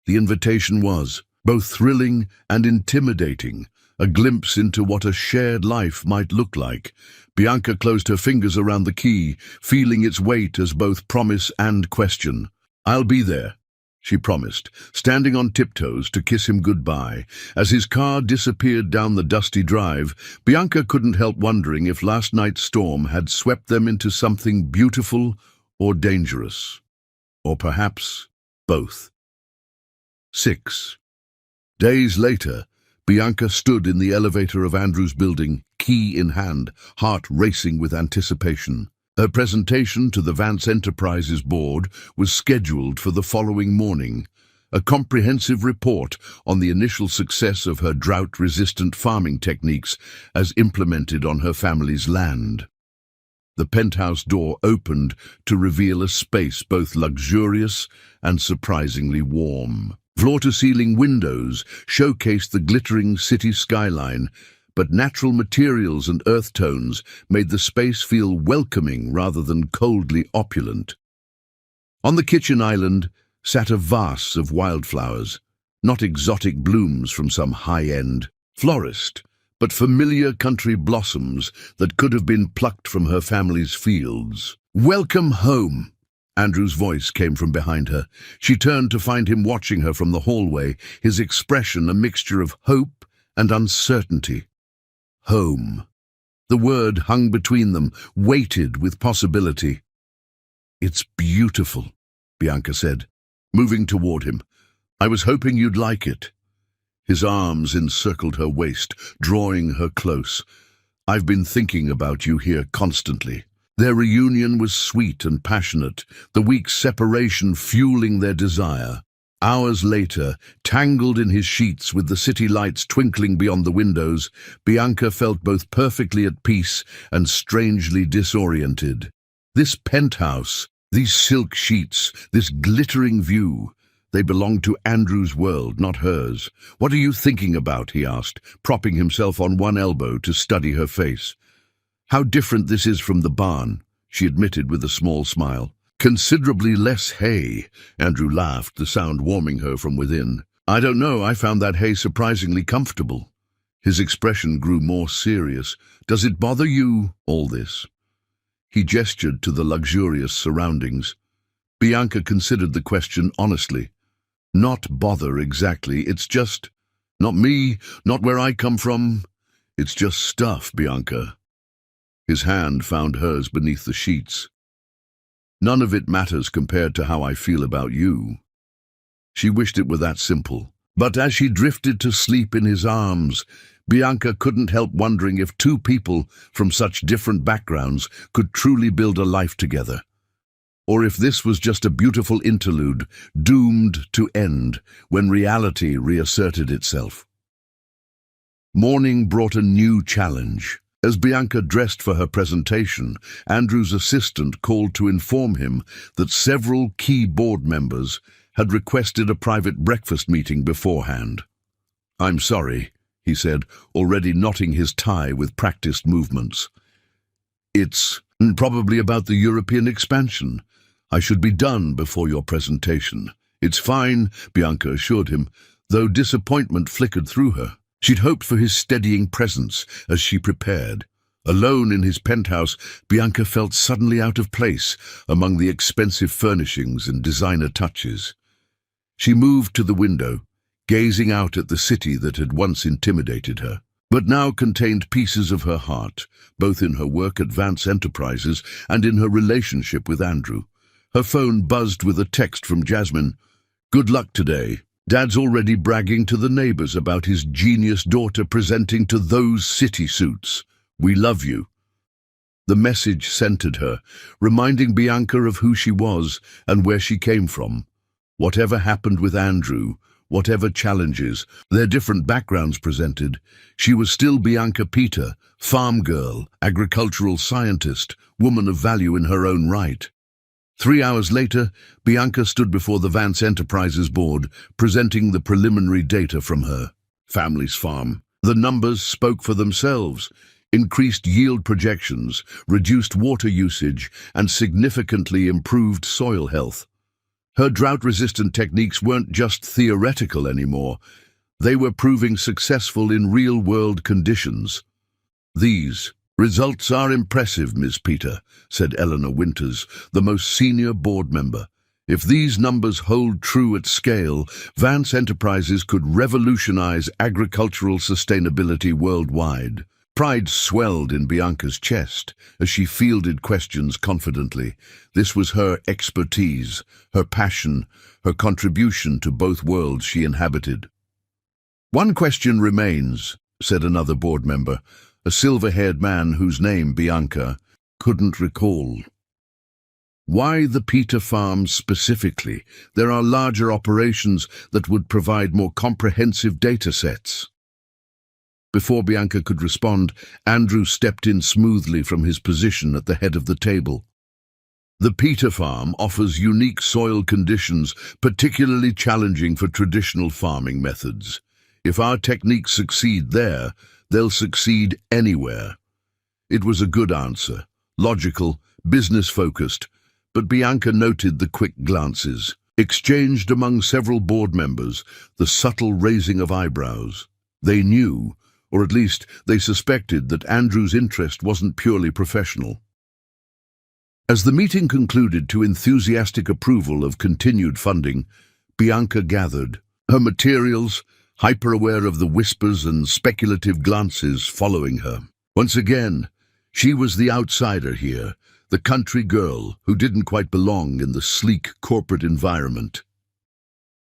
The invitation was both thrilling and intimidating, a glimpse into what a shared life might look like. Bianca closed her fingers around the key, feeling its weight as both promise and question. "I'll be there," she promised, standing on tiptoes to kiss him goodbye. As his car disappeared down the dusty drive, Bianca couldn't help wondering if last night's storm had swept them into something beautiful or dangerous. Or perhaps both. 6. Days later, Bianca stood in the elevator of Andrew's building, key in hand, heart racing with anticipation. Her presentation to the Vance Enterprises board was scheduled for the following morning, a comprehensive report on the initial success of her drought-resistant farming techniques as implemented on her family's land. The penthouse door opened to reveal a space both luxurious and surprisingly warm. Floor-to-ceiling windows showcased the glittering city skyline, but natural materials and earth tones made the space feel welcoming rather than coldly opulent. On the kitchen island sat a vase of wildflowers, not exotic blooms from some high-end florist, but familiar country blossoms that could have been plucked from her family's fields. "Welcome home," Andrew's voice came from behind her. She turned to find him watching her from the hallway, his expression a mixture of hope and uncertainty. Home. The word hung between them, weighted with possibility. "It's beautiful," Bianca said, moving toward him. "I was hoping you'd like it." His arms encircled her waist, drawing her close. "I've been thinking about you here constantly." Their reunion was sweet and passionate, the week's separation fueling their desire. Hours later, tangled in his sheets with the city lights twinkling beyond the windows, Bianca felt both perfectly at peace and strangely disoriented. This penthouse, these silk sheets, this glittering view, they belonged to Andrew's world, not hers. "What are you thinking about?" he asked, propping himself on one elbow to study her face. "How different this is from the barn," she admitted with a small smile. "Considerably less hay," Andrew laughed, the sound warming her from within. "I don't know, I found that hay surprisingly comfortable." His expression grew more serious. "Does it bother you, all this?" He gestured to the luxurious surroundings. Bianca considered the question honestly. "Not bother exactly, it's just... not me, not where I come from. It's just stuff, Bianca." His hand found hers beneath the sheets. "None of it matters compared to how I feel about you." She wished it were that simple. But as she drifted to sleep in his arms, Bianca couldn't help wondering if two people from such different backgrounds could truly build a life together. Or if this was just a beautiful interlude, doomed to end when reality reasserted itself. Morning brought a new challenge. As Bianca dressed for her presentation, Andrew's assistant called to inform him that several key board members had requested a private breakfast meeting beforehand. "I'm sorry," he said, already knotting his tie with practiced movements. "It's probably about the European expansion. I should be done before your presentation." "It's fine," Bianca assured him, though disappointment flickered through her. She'd hoped for his steadying presence as she prepared. Alone in his penthouse, Bianca felt suddenly out of place among the expensive furnishings and designer touches. She moved to the window, gazing out at the city that had once intimidated her, but now contained pieces of her heart, both in her work at Vance Enterprises and in her relationship with Andrew. Her phone buzzed with a text from Jasmine. "Good luck today. Dad's already bragging to the neighbors about his genius daughter presenting to those city suits. We love you." The message centered her, reminding Bianca of who she was and where she came from. Whatever happened with Andrew, whatever challenges, their different backgrounds presented, she was still Bianca Peter, farm girl, agricultural scientist, woman of value in her own right. 3 hours later, Bianca stood before the Vance Enterprises board, presenting the preliminary data from her family's farm. The numbers spoke for themselves. Increased yield projections, reduced water usage, and significantly improved soil health. Her drought-resistant techniques weren't just theoretical anymore. They were proving successful in real-world conditions. "These results are impressive, Ms. Peter," said Eleanor Winters, the most senior board member. "If these numbers hold true at scale, Vance Enterprises could revolutionize agricultural sustainability worldwide." Pride swelled in Bianca's chest as she fielded questions confidently. This was her expertise, her passion, her contribution to both worlds she inhabited. "One question remains," said another board member, a silver-haired man whose name Bianca couldn't recall. "Why the Peter Farm specifically? There are larger operations that would provide more comprehensive data sets." Before Bianca could respond, Andrew stepped in smoothly from his position at the head of the table. "The Peter Farm offers unique soil conditions, particularly challenging for traditional farming methods. If our techniques succeed there, they'll succeed anywhere." It was a good answer, logical, business-focused, but Bianca noted the quick glances, exchanged among several board members, the subtle raising of eyebrows. They knew, or at least they suspected, that Andrew's interest wasn't purely professional. As the meeting concluded to enthusiastic approval of continued funding, Bianca gathered her materials, hyper-aware of the whispers and speculative glances following her. Once again, she was the outsider here, the country girl who didn't quite belong in the sleek corporate environment.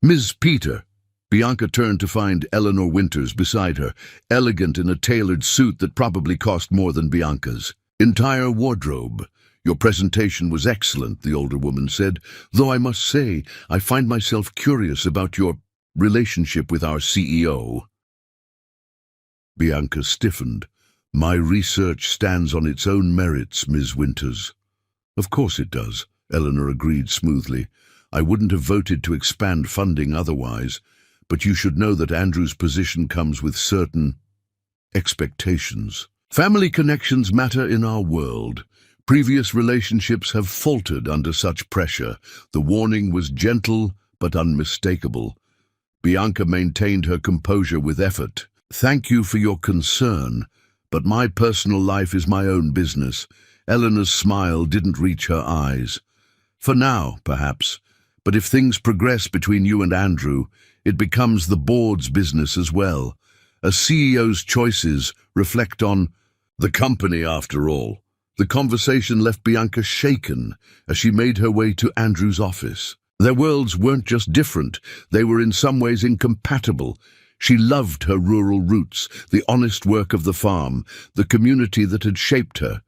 "Ms. Peter." Bianca turned to find Eleanor Winters beside her, elegant in a tailored suit that probably cost more than Bianca's entire wardrobe. "Your presentation was excellent," the older woman said, "though I must say I find myself curious about your relationship with our CEO." Bianca stiffened. "My research stands on its own merits, Ms. Winters." "Of course it does," Eleanor agreed smoothly. "I wouldn't have voted to expand funding otherwise. But you should know that Andrew's position comes with certain expectations. Family connections matter in our world. Previous relationships have faltered under such pressure." The warning was gentle but unmistakable. Bianca maintained her composure with effort. "Thank you for your concern, but my personal life is my own business." Eleanor's smile didn't reach her eyes. "For now, perhaps, but if things progress between you and Andrew, it becomes the board's business as well. A CEO's choices reflect on the company, after all." The conversation left Bianca shaken as she made her way to Andrew's office. Their worlds weren't just different, they were in some ways incompatible. She loved her rural roots, the honest work of the farm, the community that had shaped her.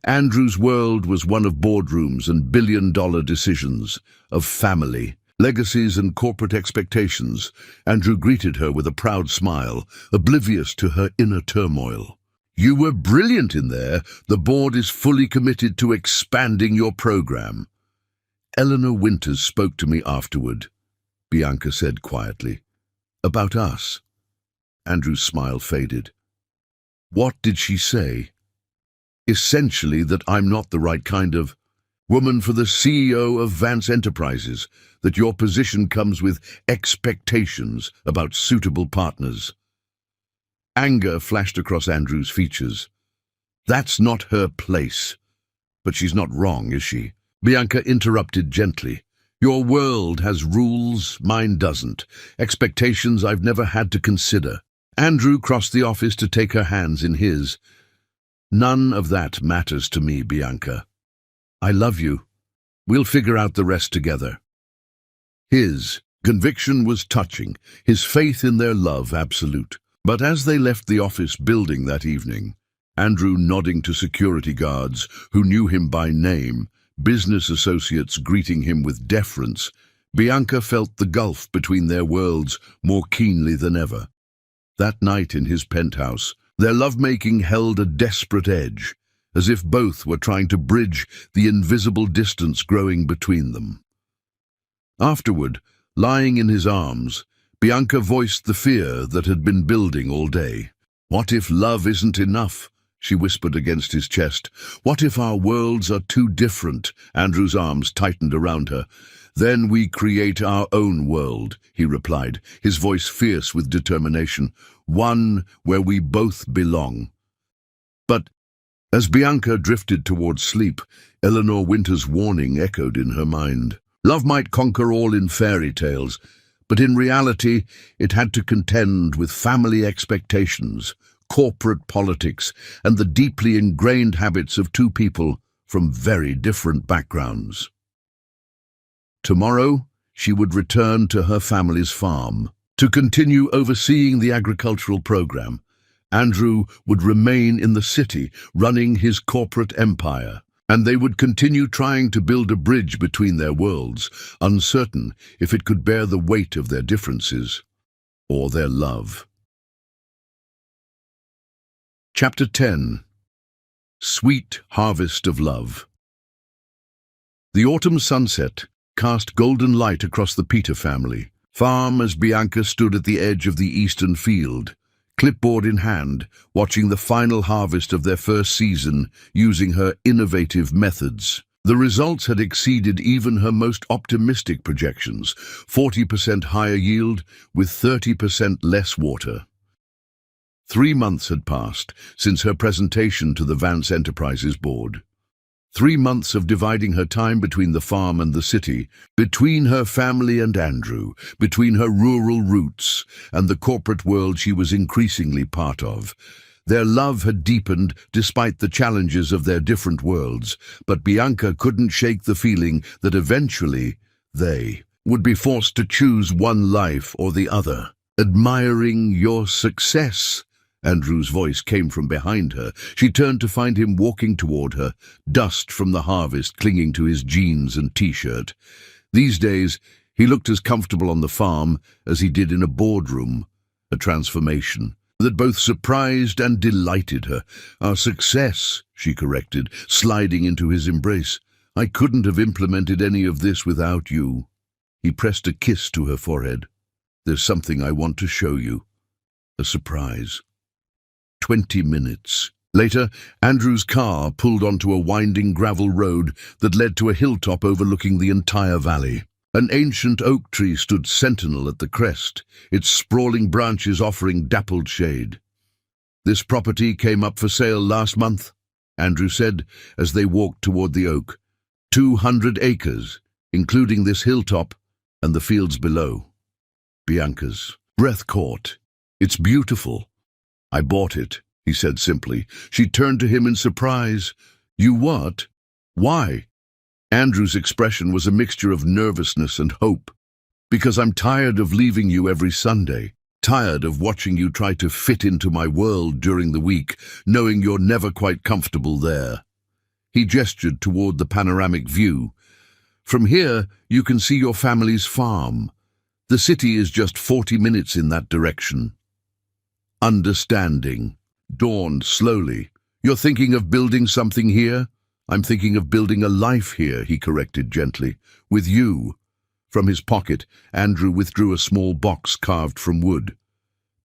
Andrew's world was one of boardrooms and billion-dollar decisions, of family, legacies and corporate expectations. Andrew greeted her with a proud smile, oblivious to her inner turmoil. "You were brilliant in there. The board is fully committed to expanding your program." "Eleanor Winters spoke to me afterward," Bianca said quietly. "About us." Andrew's smile faded. "What did she say?" "Essentially that I'm not the right kind of woman for the CEO of Vance Enterprises, that your position comes with expectations about suitable partners." Anger flashed across Andrew's features. "That's not her place." "But she's not wrong, is she?" Bianca interrupted gently. "Your world has rules, mine doesn't. Expectations I've never had to consider." Andrew crossed the office to take her hands in his. "None of that matters to me, Bianca. I love you. We'll figure out the rest together." His conviction was touching, his faith in their love absolute. But as they left the office building that evening, Andrew nodding to security guards who knew him by name, business associates greeting him with deference, Bianca felt the gulf between their worlds more keenly than ever. That night in his penthouse, their lovemaking held a desperate edge, as if both were trying to bridge the invisible distance growing between them. Afterward, lying in his arms, Bianca voiced the fear that had been building all day. "What if love isn't enough?" she whispered against his chest. "What if our worlds are too different?" Andrew's arms tightened around her. Then we create our own world, he replied, his voice fierce with determination, one where we both belong. But as Bianca drifted towards sleep, Eleanor Winter's warning echoed in her mind. Love might conquer all in fairy tales, but in reality it had to contend with family expectations, corporate politics, and the deeply ingrained habits of two people from very different backgrounds. Tomorrow, she would return to her family's farm to continue overseeing the agricultural program. Andrew would remain in the city, running his corporate empire, and they would continue trying to build a bridge between their worlds, uncertain if it could bear the weight of their differences or their love. Chapter 10. Sweet Harvest of Love. The autumn sunset cast golden light across the Peter family farm as Bianca stood at the edge of the eastern field, clipboard in hand, watching the final harvest of their first season using her innovative methods. The results had exceeded even her most optimistic projections, 40% higher yield with 30% less water. 3 months had passed since her presentation to the Vance Enterprises board. 3 months of dividing her time between the farm and the city, between her family and Andrew, between her rural roots and the corporate world she was increasingly part of. Their love had deepened despite the challenges of their different worlds, but Bianca couldn't shake the feeling that eventually they would be forced to choose one life or the other. Admiring your success, Andrew's voice came from behind her. She turned to find him walking toward her, dust from the harvest clinging to his jeans and t-shirt. These days, he looked as comfortable on the farm as he did in a boardroom, a transformation that both surprised and delighted her. Our success, she corrected, sliding into his embrace. I couldn't have implemented any of this without you. He pressed a kiss to her forehead. There's something I want to show you. A surprise. 20 minutes. Later, Andrew's car pulled onto a winding gravel road that led to a hilltop overlooking the entire valley. An ancient oak tree stood sentinel at the crest, its sprawling branches offering dappled shade. This property came up for sale last month, Andrew said as they walked toward the oak. 200 acres, including this hilltop and the fields below. Bianca's breath caught. It's beautiful. I bought it, he said simply. She turned to him in surprise. You what? Why? Andrew's expression was a mixture of nervousness and hope. Because I'm tired of leaving you every Sunday, tired of watching you try to fit into my world during the week, knowing you're never quite comfortable there. He gestured toward the panoramic view. From here, you can see your family's farm. The city is just 40 minutes in that direction. Understanding dawned slowly. You're thinking of building something here? I'm thinking of building a life here, he corrected gently. With you. From his pocket, Andrew withdrew a small box carved from wood.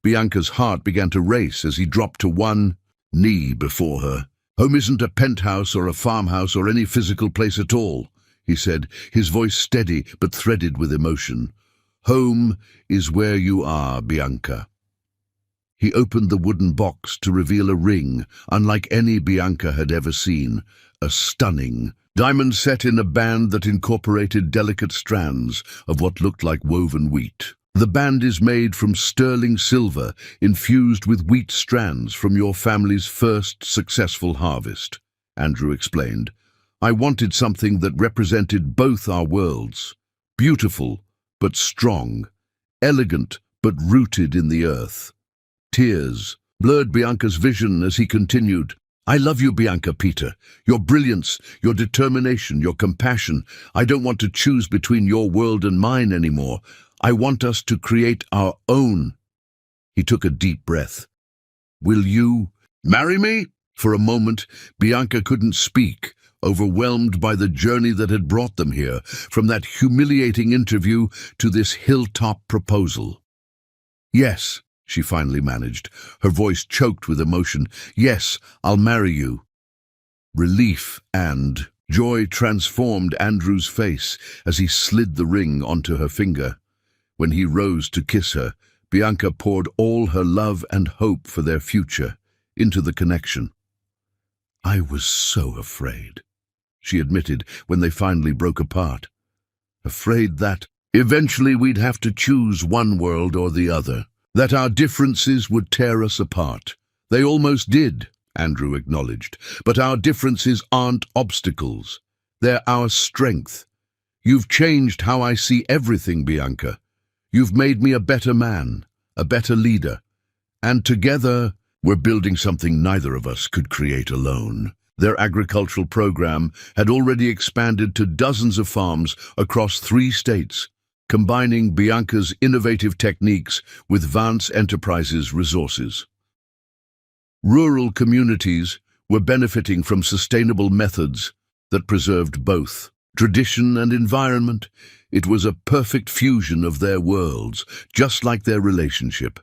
Bianca's heart began to race as he dropped to one knee before her. Home isn't a penthouse or a farmhouse or any physical place at all, he said, his voice steady but threaded with emotion. Home is where you are, Bianca. He opened the wooden box to reveal a ring, unlike any Bianca had ever seen, a stunning diamond set in a band that incorporated delicate strands of what looked like woven wheat. The band is made from sterling silver, infused with wheat strands from your family's first successful harvest, Andrew explained. I wanted something that represented both our worlds, beautiful but strong, elegant but rooted in the earth. Tears blurred Bianca's vision as he continued. I love you, Bianca, Peter. Your brilliance, your determination, your compassion. I don't want to choose between your world and mine anymore. I want us to create our own. He took a deep breath. Will you marry me? For a moment, Bianca couldn't speak, overwhelmed by the journey that had brought them here, from that humiliating interview to this hilltop proposal. Yes, she finally managed, her voice choked with emotion. Yes, I'll marry you. Relief and Joy transformed Andrew's face as he slid the ring onto her finger. When he rose to kiss her, Bianca poured all her love and hope for their future into the connection. "I was so afraid," she admitted when they finally broke apart. "Afraid that eventually we'd have to choose one world or the other, that our differences would tear us apart. They almost did," Andrew acknowledged, "but our differences aren't obstacles. They're our strength. You've changed how I see everything, Bianca. You've made me a better man, a better leader. And together, we're building something neither of us could create alone." Their agricultural program had already expanded to dozens of farms across 3 states, combining Bianca's innovative techniques with Vance Enterprises' resources. Rural communities were benefiting from sustainable methods that preserved both tradition and environment. It was a perfect fusion of their worlds, just like their relationship.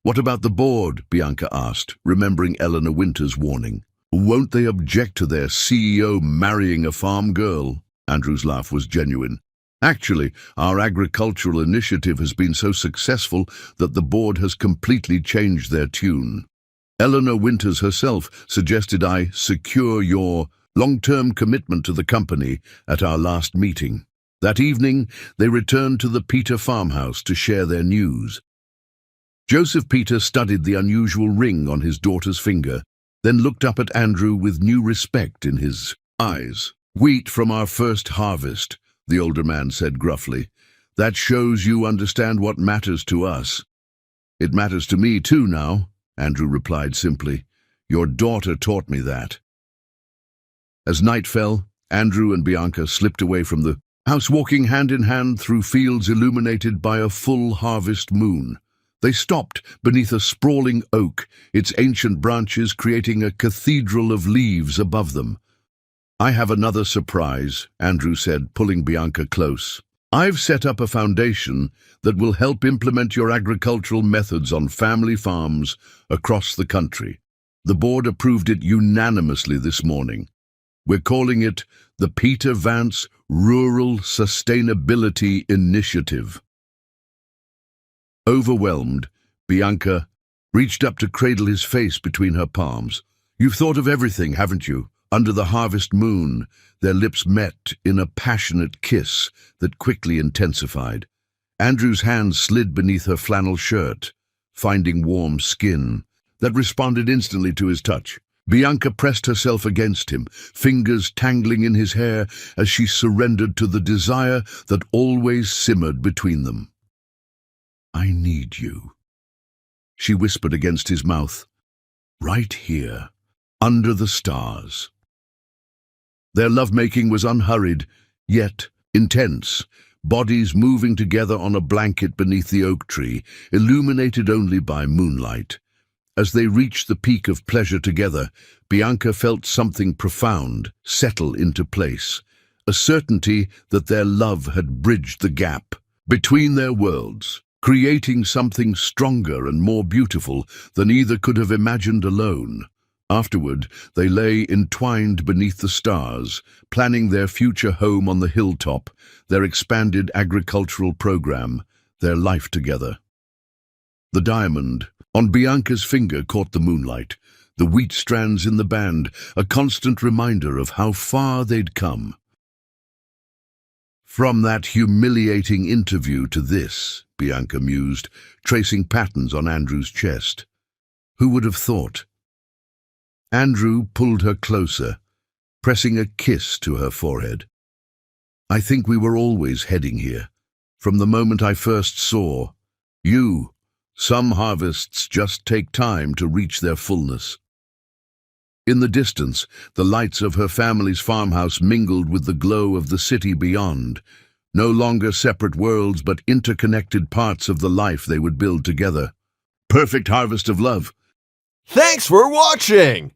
"What about the board?" Bianca asked, remembering Eleanor Winter's warning. "Won't they object to their CEO marrying a farm girl?" Andrew's laugh was genuine. "Actually, our agricultural initiative has been so successful that the board has completely changed their tune. Eleanor Winters herself suggested I secure your long-term commitment to the company at our last meeting." That evening, they returned to the Peter farmhouse to share their news. Joseph Peter studied the unusual ring on his daughter's finger, then looked up at Andrew with new respect in his eyes. "Wheat from our first harvest," the older man said gruffly. "That shows you understand what matters to us." "It matters to me too now," Andrew replied simply. "Your daughter taught me that." As night fell, Andrew and Bianca slipped away from the house, walking hand in hand through fields illuminated by a full harvest moon. They stopped beneath a sprawling oak, its ancient branches creating a cathedral of leaves above them. "I have another surprise," Andrew said, pulling Bianca close. "I've set up a foundation that will help implement your agricultural methods on family farms across the country. The board approved it unanimously this morning. We're calling it the Peter Vance Rural Sustainability Initiative." Overwhelmed, Bianca reached up to cradle his face between her palms. "You've thought of everything, haven't you?" Under the harvest moon, their lips met in a passionate kiss that quickly intensified. Andrew's hand slid beneath her flannel shirt, finding warm skin that responded instantly to his touch. Bianca pressed herself against him, fingers tangling in his hair as she surrendered to the desire that always simmered between them. "I need you," she whispered against his mouth. "Right here, under the stars." Their lovemaking was unhurried, yet intense, bodies moving together on a blanket beneath the oak tree, illuminated only by moonlight. As they reached the peak of pleasure together, Bianca felt something profound settle into place, a certainty that their love had bridged the gap between their worlds, creating something stronger and more beautiful than either could have imagined alone. Afterward, they lay entwined beneath the stars, planning their future home on the hilltop, their expanded agricultural program, their life together. The diamond on Bianca's finger caught the moonlight, the wheat strands in the band, a constant reminder of how far they'd come. "From that humiliating interview to this," Bianca mused, tracing patterns on Andrew's chest. "Who would have thought?" Andrew pulled her closer, pressing a kiss to her forehead. "I think we were always heading here, from the moment I first saw you. Some harvests just take time to reach their fullness." In the distance, the lights of her family's farmhouse mingled with the glow of the city beyond, no longer separate worlds but interconnected parts of the life they would build together. Perfect harvest of love. Thanks for watching!